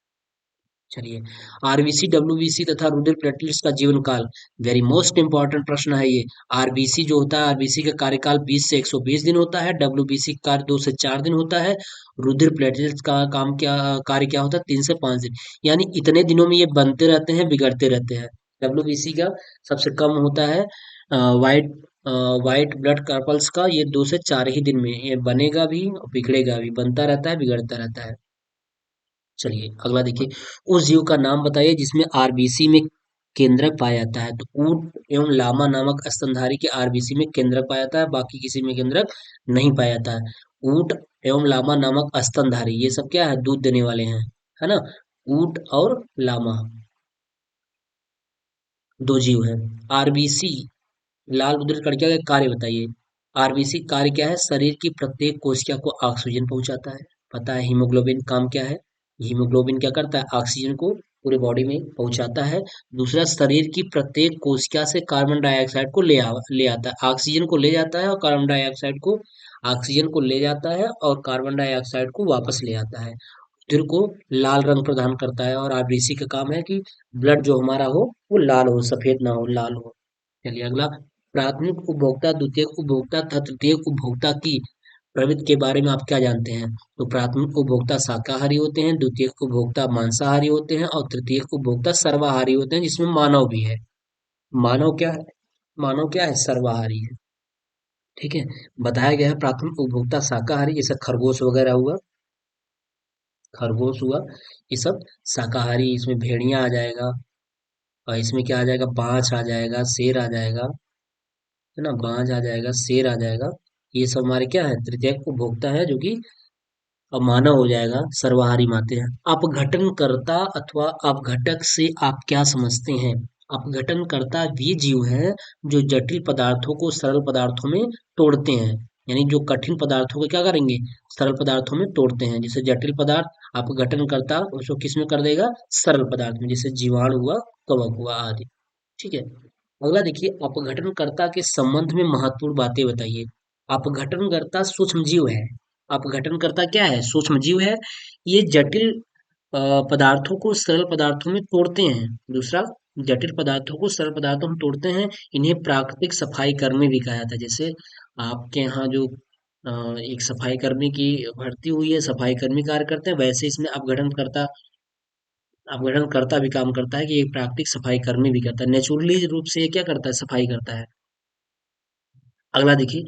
चलिए, आरबीसी डब्ल्यूबीसी तथा रुधिर प्लेटलेट्स का जीवन काल, वेरी मोस्ट इंपॉर्टेंट प्रश्न है ये। आरबीसी जो होता है, आरबीसी का कार्यकाल 20 से 120 दिन होता है। डब्ल्यूबीसी का कार्य 2 से 4 दिन होता है। रुधिर प्लेटलेट्स का काम क्या, कार्य क्या होता है, 3 से 5 दिन। यानी इतने दिनों में ये बनते रहते हैं, बिगड़ते रहते हैं। डब्ल्यूबीसी का सबसे कम होता है, वाइट वाइट ब्लड कार्पल्स का, ये 2 से 4 ही दिन में ये बनेगा भी और बिगड़ेगा भी, बनता रहता है, बिगड़ता रहता है। चलिए अगला देखिए, उस जीव का नाम बताइए जिसमें आरबीसी में केंद्रक पाया जाता है। तो ऊंट एवं लामा नामक स्तनधारी के आरबीसी में केंद्रक पाया जाता है, बाकी किसी में केंद्रक नहीं पाया जाता है। ऊंट एवं लामा नामक स्तनधारी, ये सब क्या है, दूध देने वाले हैं, है ना। ऊंट और लामा दो जीव हैं। आरबीसी, लाल रुधिर कणिका का कार्य बताइए। आरबीसी कार्य क्या है, शरीर की प्रत्येक कोशिका को ऑक्सीजन पहुंचाता है। पता है हीमोग्लोबिन काम क्या है, हीमोग्लोबिन क्या करता है, ऑक्सीजन को पूरे बॉडी में पहुंचाता है। दूसरा, शरीर की प्रत्येक कोशिका से कार्बन डाइऑक्साइड को ले आता है, ऑक्सीजन को ले जाता है और कार्बन डाइऑक्साइड को, ऑक्सीजन को ले जाता है और कार्बन डाइऑक्साइड को वापस ले आता है। रुधिर को लाल रंग प्रदान करता है, और आरबीसी का काम है कि ब्लड जो हमारा हो वो लाल हो, सफेद ना हो, लाल हो। चलिए अगला, प्राथमिक उपभोक्ता, द्वितीयक उपभोक्ता तथा तृतीयक उपभोक्ता की प्रवृत्ति के बारे में आप क्या जानते हैं। तो प्राथमिक उपभोक्ता शाकाहारी होते हैं, द्वितीयक उपभोक्ता मांसाहारी होते हैं और तृतीयक उपभोक्ता सर्वाहारी होते हैं, जिसमें मानव भी है। मानव क्या है, मानव क्या है, सर्वाहारी है। ठीक है, बताया गया है प्राथमिक उपभोक्ता शाकाहारी, जैसे खरगोश वगैरह हुआ, खरगोश हुआ, ये सब शाकाहारी, इसमें भेड़िया आ जाएगा, और इसमें क्या आ जाएगा, बांस आ जाएगा, शेर आ जाएगा, है ना, बांस आ जाएगा, शेर आ जाएगा। ये सब हमारे क्या है, तृतीयक उपभोक्ता है, जो कि अब मानव हो जाएगा, सर्वहारी माते हैं। अपघटनकर्ता अथवा अपघटक से आप क्या समझते हैं? अपघटनकर्ता वे जीव हैं जो जटिल पदार्थों को सरल पदार्थों में तोड़ते हैं। यानी जो कठिन पदार्थों को क्या करेंगे, सरल पदार्थों में तोड़ते हैं। जैसे जटिल पदार्थ अपघटनकर्ता उसको किस में कर देगा, सरल पदार्थ में, जैसे जीवाणु हुआ, कवक हुआ आदि। ठीक है। अगला देखिए, अपघटनकर्ता के संबंध में महत्वपूर्ण बातें बताइए। अपघटनकर्ता सूक्ष्म जीव है। अपघटनकर्ता क्या है, सूक्ष्म जीव है। ये जटिल पदार्थों को सरल पदार्थों में तोड़ते हैं। दूसरा, जटिल पदार्थों को सरल पदार्थों में तोड़ते हैं। इन्हें प्राकृतिक सफाई कर्मी भी कहा जाता है। जैसे आपके यहाँ जो एक सफाई कर्मी की भर्ती हुई है, सफाई कर्मी कार्य करते हैं, वैसे इसमें अपघटनकर्ता भी काम करता है, कि एक प्राकृतिक सफाई कर्मी भी करता है। नेचुरली रूप से ये क्या करता है, सफाई करता है। अगला देखिए,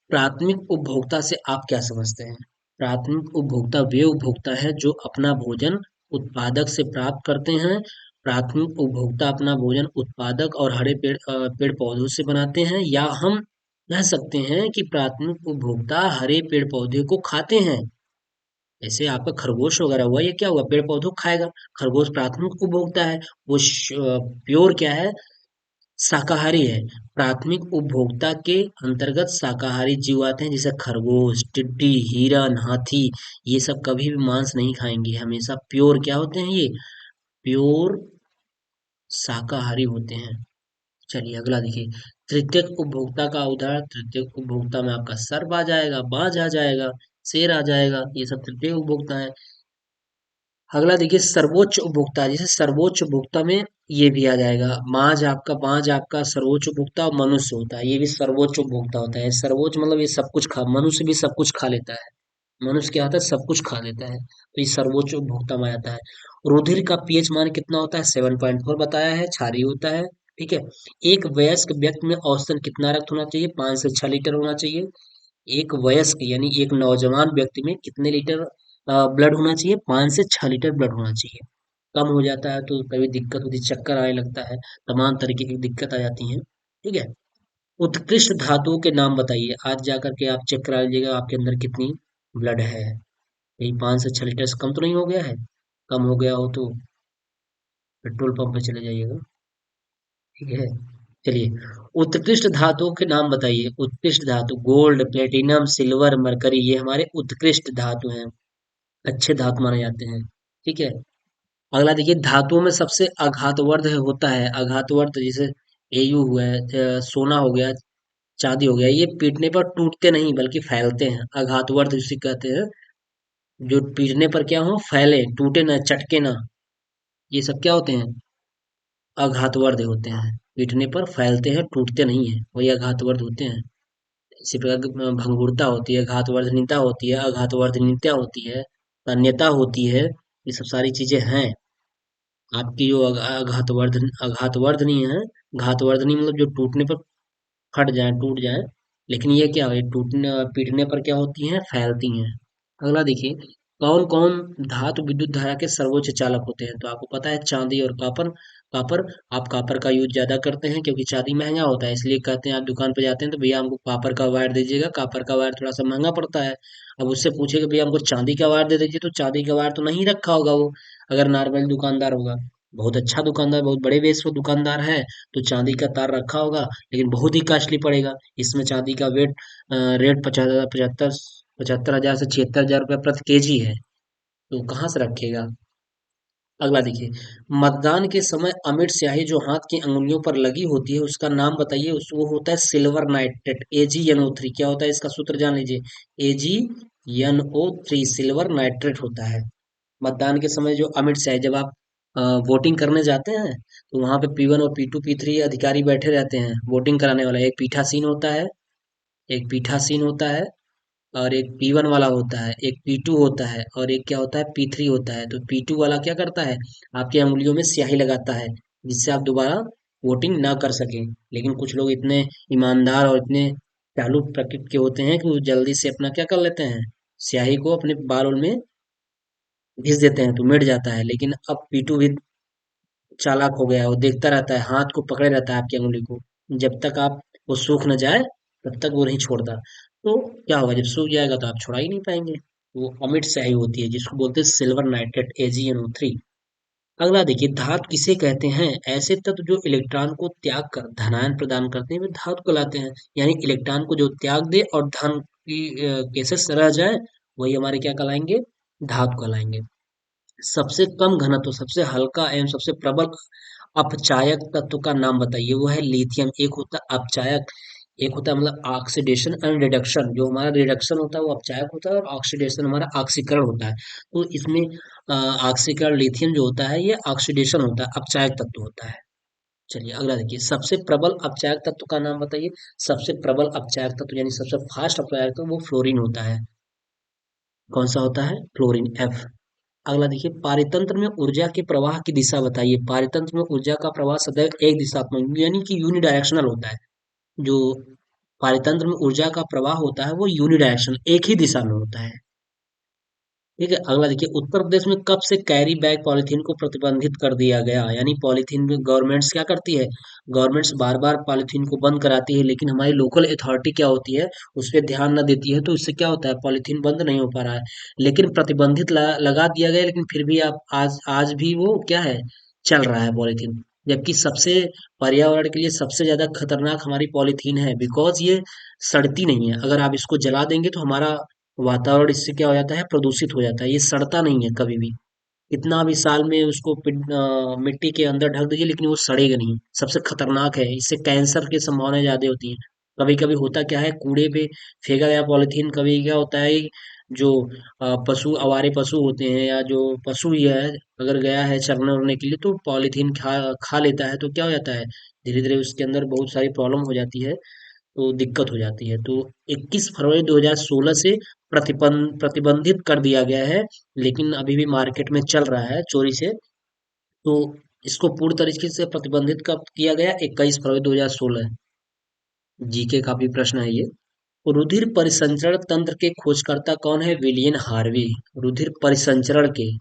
प्राथमिक उपभोक्ता से आप क्या समझते हैं? प्राथमिक उपभोक्ता वे उपभोक्ता है जो अपना भोजन उत्पादक से प्राप्त करते हैं। प्राथमिक उपभोक्ता अपना भोजन उत्पादक और हरे पेड़ पौधों से बनाते हैं, या हम कह सकते हैं कि प्राथमिक उपभोक्ता हरे पेड़ पौधे को खाते हैं। जैसे आपका खरगोश वगैरह हुआ, ये क्या हुआ, पेड़ पौधों को खाएगा। खरगोश प्राथमिक उपभोक्ता है। वो प्योर क्या है, शाकाहारी है। प्राथमिक उपभोक्ता के अंतर्गत शाकाहारी जीव आते हैं, जैसे खरगोश, टिड्डी, हिरन, हाथी। ये सब कभी भी मांस नहीं खाएंगे, हमेशा प्योर क्या होते हैं, ये प्योर शाकाहारी होते हैं। चलिए अगला देखिए, तृतीयक उपभोक्ता का उदाहरण। तृतीयक उपभोक्ता में आपका सर्प आ जाएगा, बाज आ जाएगा, शेर आ जाएगा, ये सब तृतीय उपभोक्ता है। अगला देखिए, सर्वोच्च उपभोक्ता। जैसे सर्वोच्च उपभोक्ता में ये भी आ जाएगा, बाज आपका सर्वोच्च उपभोक्ता मनुष्य होता है, ये भी सर्वोच्च उपभोक्ता होता है। सर्वोच्च मतलब ये सब कुछ खा, मनुष्य भी सब कुछ खा लेता है। मनुष्य क्या होता है, सब कुछ खा लेता है, तो ये सर्वोच्च उपभोक्ता में आता है। रुधिर का पीएच मान कितना होता है, 7.4 बताया है, क्षारीय होता है। ठीक है। एक वयस्क व्यक्ति में औसतन कितना रक्त होना चाहिए, 5 से 6 लीटर होना चाहिए। एक वयस्क यानी एक नौजवान व्यक्ति में कितने लीटर ब्लड होना चाहिए, 5 से 6 लीटर ब्लड होना चाहिए। कम हो जाता है तो कभी दिक्कत होती है, चक्कर आने लगता है, तमाम तरीके की दिक्कत आ जाती है। ठीक है। उत्कृष्ट धातुओं के नाम बताइए। आज जाकर के आप चेक करा लीजिएगा आपके अंदर कितनी ब्लड है। यही 5 से 6 लीटर से कम तो नहीं हो गया है? कम हो गया हो तो पेट्रोल पंप पे चले जाइएगा। ठीक है। चलिए, उत्कृष्ट धातुओं के नाम बताइए। उत्कृष्ट धातु, गोल्ड, प्लेटिनम, सिल्वर, मरकरी, ये हमारे उत्कृष्ट धातु हैं, अच्छे धातु माने जाते हैं। ठीक है। अगला देखिए, धातुओं में सबसे अघातवर्ध होता है। अघातवर्ध जैसे एयू हुआ है, सोना हो गया, चांदी हो गया, ये पीटने पर टूटते नहीं बल्कि फैलते हैं। अघातवर्ध इसे कहते हैं, जो पीटने पर क्या हो, फैले, टूटे ना, चटके ना, ये सब क्या होते हैं, अघातवर्ध होते हैं। पीटने पर फैलते हैं, टूटते नहीं है, वही अघातवर्ध होते हैं। इसी प्रकार की भंगुरता होती है, घातवर्धनीयता होती है, अघातवर्धनीयता होती है, तन्यता होती है, ये सब सारी चीजें हैं। आपकी जो अघातवर्धनी है, घातवर्धनी मतलब जो टूटने पर फट जाए, टूट जाए, लेकिन ये क्या है, टूटने पीटने पर क्या होती हैं, फैलती हैं। अगला देखिए, कौन कौन धातु विद्युत धारा के सर्वोच्च चालक होते हैं? तो आपको पता है, चांदी और कॉपर। कॉपर, आप कॉपर का यूज ज्यादा करते हैं क्योंकि चांदी महंगा होता है, इसलिए कहते हैं, आप दुकान पे जाते हैं तो भैया हमको कॉपर का वायर दीजिएगा। कॉपर का वायर थोड़ा सा महंगा पड़ता है। अब उससे पूछेगा भैया हमको चांदी का वायर दे दीजिए, तो चांदी का वायर तो नहीं रखा होगा वो, अगर नॉर्मल दुकानदार होगा, बहुत अच्छा दुकानदार, बहुत बड़े बेस पर दुकानदार है, तो चांदी का तार रखा होगा, लेकिन बहुत ही कॉस्टली पड़ेगा। इसमें चांदी का रेट 75,000 से 76,000 रुपये प्रति केजी है, तो कहाँ से रखेगा। अगला देखिए, मतदान के समय अमिट स्याही जो हाथ की अंगुलियों पर लगी होती है, उसका नाम बताइए। वो होता है सिल्वर नाइट्रेट, AgNO3। क्या होता है, इसका सूत्र जान लीजिए, AgNO3 सिल्वर नाइट्रेट होता है। मतदान के समय जो अमिट स्याही, जब आप वोटिंग करने जाते हैं, तो वहां पे P1 और P2 P3 अधिकारी बैठे रहते हैं, वोटिंग कराने वाला। एक पीठासीन होता है, एक पीठासीन होता है, और एक P1 वाला होता है, एक P2 होता है, और एक क्या होता है, P3 होता है। तो P2 वाला क्या करता है, आपकी अंगुलियों में स्याही लगाता है, जिससे आप दोबारा वोटिंग ना कर सकें। लेकिन कुछ लोग इतने ईमानदार और इतने चालू प्रकृति के होते हैं कि वो जल्दी से अपना क्या कर लेते हैं, स्याही को अपने बाल में घिस देते हैं, तो मिट जाता है। लेकिन अब P2 भी चालाक हो गया है, वो देखता रहता है, हाथ को पकड़े रहता है आपकी अंगुली को। जब तक आप वो सूख न जाए तब तक वो नहीं छोड़ता। तो क्या होगा, जब सूख जाएगा तो आप छुड़ा ही नहीं पाएंगे। वो अमिट स्याही होती है जिसको बोलते हैं सिल्वर नाइट्रेट AgNO3। अगला देखिए, धातु किसे कहते हैं? ऐसे तत्व जो इलेक्ट्रॉन को त्याग कर धनायन प्रदान करते हैं वे धातु कहलाते हैं। यानी इलेक्ट्रॉन को जो त्याग दे और धन की केसेस रह जाए, वही हमारे क्या कहलाएंगे? धातु कहलाएंगे। सबसे कम घनत्व, सबसे हल्का एवं सबसे प्रबल अपचायक तत्व का नाम बताइए। वो है लिथियम। एक होता है अपचायक, एक होता है मतलब ऑक्सीडेशन एंड रिडक्शन। जो हमारा रिडक्शन होता है वो अपचायक होता है, और ऑक्सीडेशन हमारा ऑक्सीकरण होता है। तो इसमें ऑक्सीकरण लिथियम जो होता है ये ऑक्सीडेशन होता है, अपचायक तत्व होता है। चलिए अगला देखिए, सबसे प्रबल अपचायक तत्व का नाम बताइए। सबसे प्रबल अपचायक तत्व यानी सबसे फास्ट अपचायक तत्व वो फ्लोरीन होता है। कौन सा होता है? Fluorine, F। अगला देखिए, पारितंत्र में ऊर्जा के प्रवाह की दिशा बताइए। पारितंत्र में ऊर्जा का प्रवाह सदैव एक दिशात्मक यानी कि यूनिडायरेक्शनल होता है। जो पारितंत्र में ऊर्जा का प्रवाह होता है वो यूनिडायरेक्शनल, एक ही दिशा में होता है। ठीक है, अगला देखिए, उत्तर प्रदेश में कब से कैरी बैग पॉलिथीन को प्रतिबंधित कर दिया गया? यानी पॉलिथीन में गवर्नमेंट्स क्या करती है? गवर्नमेंट्स बार बार पॉलिथीन को बंद कराती है, लेकिन हमारी लोकल अथॉरिटी क्या होती है, उस पर ध्यान न देती है। तो इससे क्या होता है, पॉलिथीन बंद नहीं हो पा रहा है। लेकिन प्रतिबंधित लगा दिया गया, लेकिन फिर भी आप आज आज भी वो क्या है, चल रहा है पॉलिथीन। जबकि सबसे पर्यावरण के लिए सबसे ज्यादा खतरनाक हमारी पॉलिथीन है, बिकॉज ये सड़ती नहीं है। अगर आप इसको जला देंगे तो हमारा वातावरण इससे क्या हो जाता है, प्रदूषित हो जाता है। ये सड़ता नहीं है कभी भी। कितना भी साल में उसको मिट्टी के अंदर ढक दीजिए, लेकिन वो सड़ेगा नहीं। सबसे खतरनाक है, इससे कैंसर की संभावनाएं ज्यादा होती हैं। कभी कभी होता क्या है, कूड़े पे फेंका गया पॉलिथीन, कभी क्या होता है, जो पशु, आवारे पशु होते हैं या जो पशु ही है, अगर गया है चरने उरने के लिए तो पॉलिथीन खा खा लेता है, तो क्या हो जाता है, धीरे धीरे उसके अंदर बहुत सारी प्रॉब्लम हो जाती है। तो दिक्कत हो जाती है। तो 21 फरवरी 2016 से प्रतिबंधित कर दिया गया है, लेकिन अभी भी मार्केट में चल रहा है चोरी से। तो इसको पूर्ण तरीके से प्रतिबंधित कब किया गया? 21 फरवरी 2016। जीके का भी प्रश्न है ये। रुधिर परिसंचरण तंत्र के खोजकर्ता कौन है? William Harvey. रुधिर परिसंचरण के,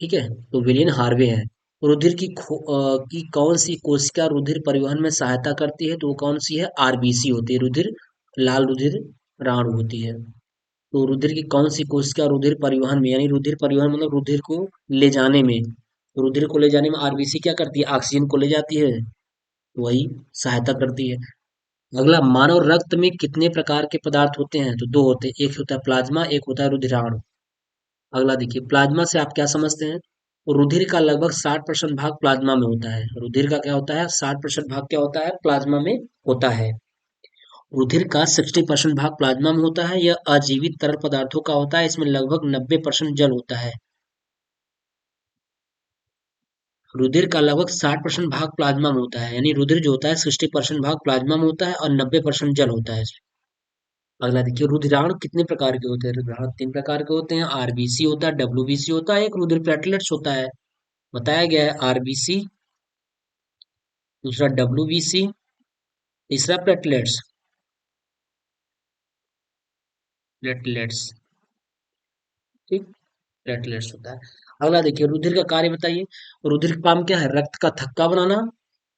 ठीक है, तो विलियम हार्वे है। रुधिर की कौन सी कोशिका रुधिर परिवहन में सहायता करती है? तो वो कौन सी है? आरबीसी होती है, रुधिर लाल रुधिर राणु होती है। तो रुधिर की कौन सी कोशिका रुधिर परिवहन में, यानी रुधिर परिवहन मतलब रुधिर को ले जाने में, रुधिर को ले जाने में आरबीसी क्या करती है? ऑक्सीजन को ले जाती है, वही सहायता करती है। अगला, मानव रक्त में कितने प्रकार के पदार्थ होते हैं? तो दो होते हैं, एक होता है प्लाज्मा, एक होता है रुधिराणु। अगला देखिए, प्लाज्मा से आप क्या समझते हैं? रुधिर का लगभग 60% भाग प्लाज्मा में होता है। रुधिर का क्या होता है? 60% भाग क्या होता है? प्लाज्मा में होता है। रुधिर का 60% भाग प्लाज्मा में होता है। यह अजीवित तरल पदार्थों का होता है। इसमें लगभग 90% जल होता है। रुधिर का लगभग 60% भाग प्लाज्मा में होता है, यानी रुधिर जो होता है 60% भाग प्लाज्मा में होता है और 90% जल होता है। अगला देखिए, रुधिराणु कितने प्रकार के होते हैं? रुधिराणु 3 प्रकार के होते हैं। आरबीसी होता है, डब्ल्यूबीसी होता है, एक रुधिर प्लेटलेट्स होता है। बताया गया है आरबीसी, दूसरा डब्ल्यूबीसी, तीसरा प्लेटलेट्स। प्लेटलेट्स, ठीक, प्लेटलेट्स होता है। अगला देखिए, रुधिर का कार्य बताइए। रुधिर का काम क्या है? रक्त का थक्का बनाना।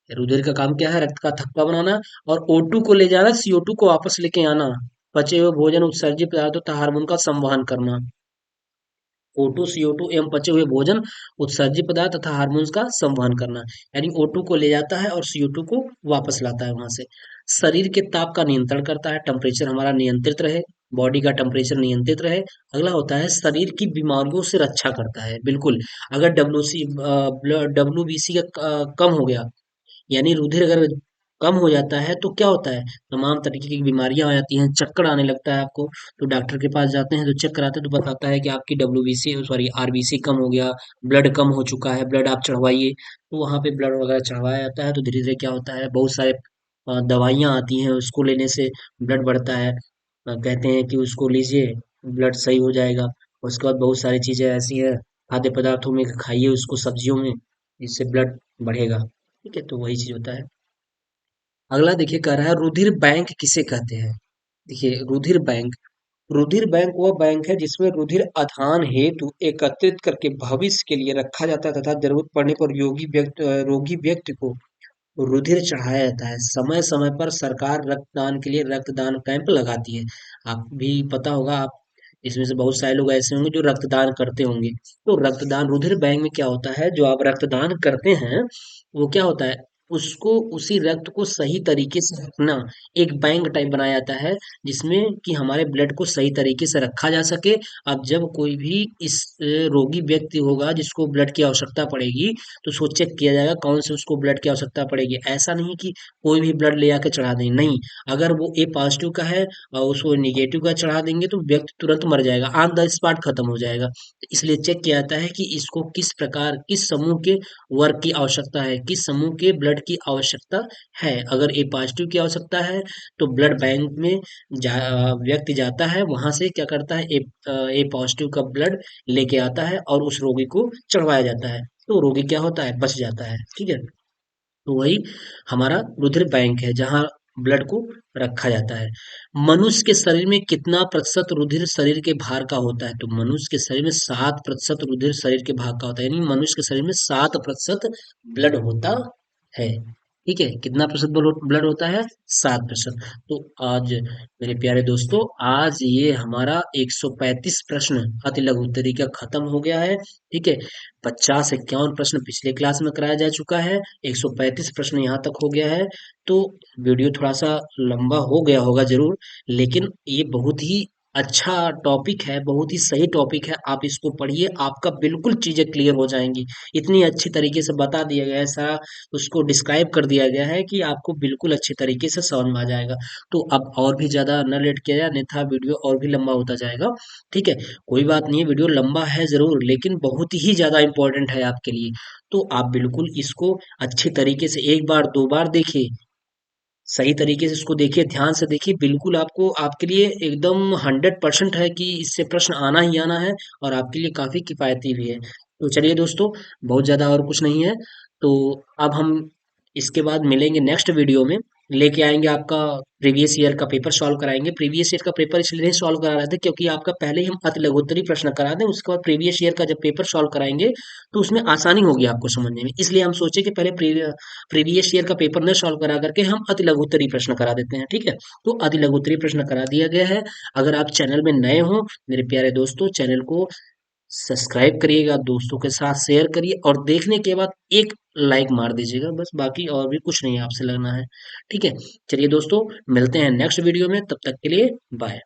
रुधिर का काम क्या है? रक्त का थक्का बनाना, और O2 को ले जाना, CO2 को वापस लेके आना, पचे हुए भोजन, उत्सर्जित पदार्थों तथा हार्मोन का संवहन करना। O2, CO2 एवं पचे हुए भोजन, उत्सर्जित पदार्थ तथा हार्मोन्स का संवहन करना। यानी O2 को ले जाता है और CO2 को वापस लाता है वहां से। शरीर के ताप का नियंत्रण करता है, टेम्परेचर हमारा नियंत्रित रहे, बॉडी का टेम्परेचर नियंत्रित रहे। अगला होता है शरीर की बीमारियों से रक्षा करता है, बिल्कुल। अगर WBC का कम हो गया, यानी रुधिर अगर कम हो जाता है तो क्या होता है, तमाम तरीके की बीमारियां आ जाती हैं, चक्कर आने लगता है आपको। तो डॉक्टर के पास जाते हैं तो चेक कराते हैं तो बताता है कि आपकी WBC, सॉरी, आरबीसी कम हो गया, ब्लड कम हो चुका है, ब्लड आप चढ़वाइए। तो वहां पे ब्लड वगैरह चढ़वाया जाता है। तो धीरे धीरे क्या होता है, बहुत सारे दवाइयां आती हैं, उसको लेने से ब्लड बढ़ता है। कहते हैं कि उसको लीजिए, ब्लड सही हो जाएगा। उसके बाद बहुत सारी चीजें ऐसी है, खाद्य पदार्थों में खाइए उसको, सब्जियों में, इससे ब्लड बढ़ेगा। ठीक है, तो वही चीज होता है। अगला देखिए, कह रहा है रुधिर बैंक किसे कहते हैं? देखिए, रुधिर बैंक, रुधिर बैंक वह बैंक है जिसमें रुधिर आधान हेतु एकत्रित करके भविष्य के लिए रखा जाता है तथा जरूरत पड़ने पर रोगी व्यक्ति को रुधिर चढ़ाया जाता है। समय समय पर सरकार रक्तदान के लिए रक्तदान कैंप लगाती है। आप भी पता होगा, आप इसमें से बहुत सारे लोग ऐसे होंगे जो रक्तदान करते होंगे। तो रक्तदान रुधिर बैंक में क्या होता है, जो आप रक्तदान करते हैं वो क्या होता है, उसको उसी रक्त को सही तरीके से रखना, एक बैंक टाइप बनाया जाता है जिसमें कि हमारे ब्लड को सही तरीके से रखा जा सके। अब जब कोई भी इस रोगी व्यक्ति होगा जिसको ब्लड की आवश्यकता पड़ेगी, तो उसको चेक किया जाएगा कौन से उसको ब्लड की आवश्यकता पड़ेगी। ऐसा नहीं कि कोई भी ब्लड ले आके चढ़ा दें, नहीं। अगर वो ए पॉजिटिव का है और उसको निगेटिव का चढ़ा देंगे तो व्यक्ति तुरंत मर जाएगा, ऑन द स्पॉट खत्म हो जाएगा। इसलिए चेक किया जाता है कि इसको किस प्रकार, किस समूह के वर्ग की आवश्यकता है, किस समूह के ब्लड की आवश्यकता है। अगर ए पॉजिटिव की आवश्यकता है तो ब्लड बैंक में व्यक्ति जाता है, वहां से क्या करता है, ए पॉजिटिव का ब्लड लेके आता है और उस रोगी को चढ़वाया जाता है, तो रोगी क्या होता है, बच जाता है। ठीक है, तो वही हमारा रुधिर बैंक है जहाँ ब्लड को रखा जाता है। मनुष्य के शरीर में कितना प्रतिशत रुधिर शरीर के भार का होता है, तो मनुष्य के शरीर में 7% रुधिर शरीर के भाग का होता है, यानी मनुष्य के शरीर में 7% ब्लड होता है। ठीक है, कितना प्रतिशत ब्लड होता है, 7%। तो आज मेरे प्यारे दोस्तों, आज ये हमारा 135 प्रश्न अति लघु उत्तरी का खत्म हो गया है। ठीक है, 50-51 प्रश्न पिछले क्लास में कराया जा चुका है, 135 प्रश्न यहाँ तक हो गया है। तो वीडियो थोड़ा सा लंबा हो गया होगा जरूर, लेकिन ये बहुत ही अच्छा टॉपिक है, बहुत ही सही टॉपिक है। आप इसको पढ़िए, आपका बिल्कुल चीजें क्लियर हो जाएंगी। इतनी अच्छी तरीके से बता दिया गया है सारा, उसको डिस्क्राइब कर दिया गया है कि आपको बिल्कुल अच्छे तरीके से समझ में आ जाएगा। तो अब और भी ज्यादा न लेट किया जाए, अन्यथा वीडियो और भी लंबा होता जाएगा। ठीक है, कोई बात नहीं है, वीडियो लंबा है जरूर लेकिन बहुत ही ज्यादा इंपॉर्टेंट है आपके लिए। तो आप बिल्कुल इसको अच्छे तरीके से एक बार दो बार देखिए, सही तरीके से इसको देखिए, ध्यान से देखिए, बिल्कुल आपको, आपके लिए एकदम 100% है कि इससे प्रश्न आना ही आना है और आपके लिए काफी किफायती भी है। तो चलिए दोस्तों, बहुत ज्यादा और कुछ नहीं है। तो अब हम इसके बाद मिलेंगे नेक्स्ट वीडियो में, लेके आएंगे आपका प्रीवियस ईयर का पेपर सॉल्व कराएंगे। प्रीवियस ईयर का पेपर इसलिए नहीं सॉल्व करा रहे थे क्योंकि आपका पहले ही हम अति लघुत्तरी प्रश्न करा दें, उसके बाद प्रीवियस ईयर का जब पेपर सॉल्व कराएंगे तो उसमें आसानी होगी आपको समझने में। इसलिए हम सोचे कि पहले प्रीवियस ईयर का पेपर न सॉल्व करा करके हम अति लघुत्तरी प्रश्न करा देते हैं। ठीक है, तो अति लघुत्तरी प्रश्न करा दिया गया है। अगर आप चैनल में नए हो मेरे प्यारे दोस्तों, चैनल को सब्सक्राइब करिएगा, दोस्तों के साथ शेयर करिए और देखने के बाद एक लाइक मार दीजिएगा, बस, बाकी और भी कुछ नहीं आपसे लगना है। ठीक है, चलिए दोस्तों, मिलते हैं नेक्स्ट वीडियो में, तब तक के लिए बाय।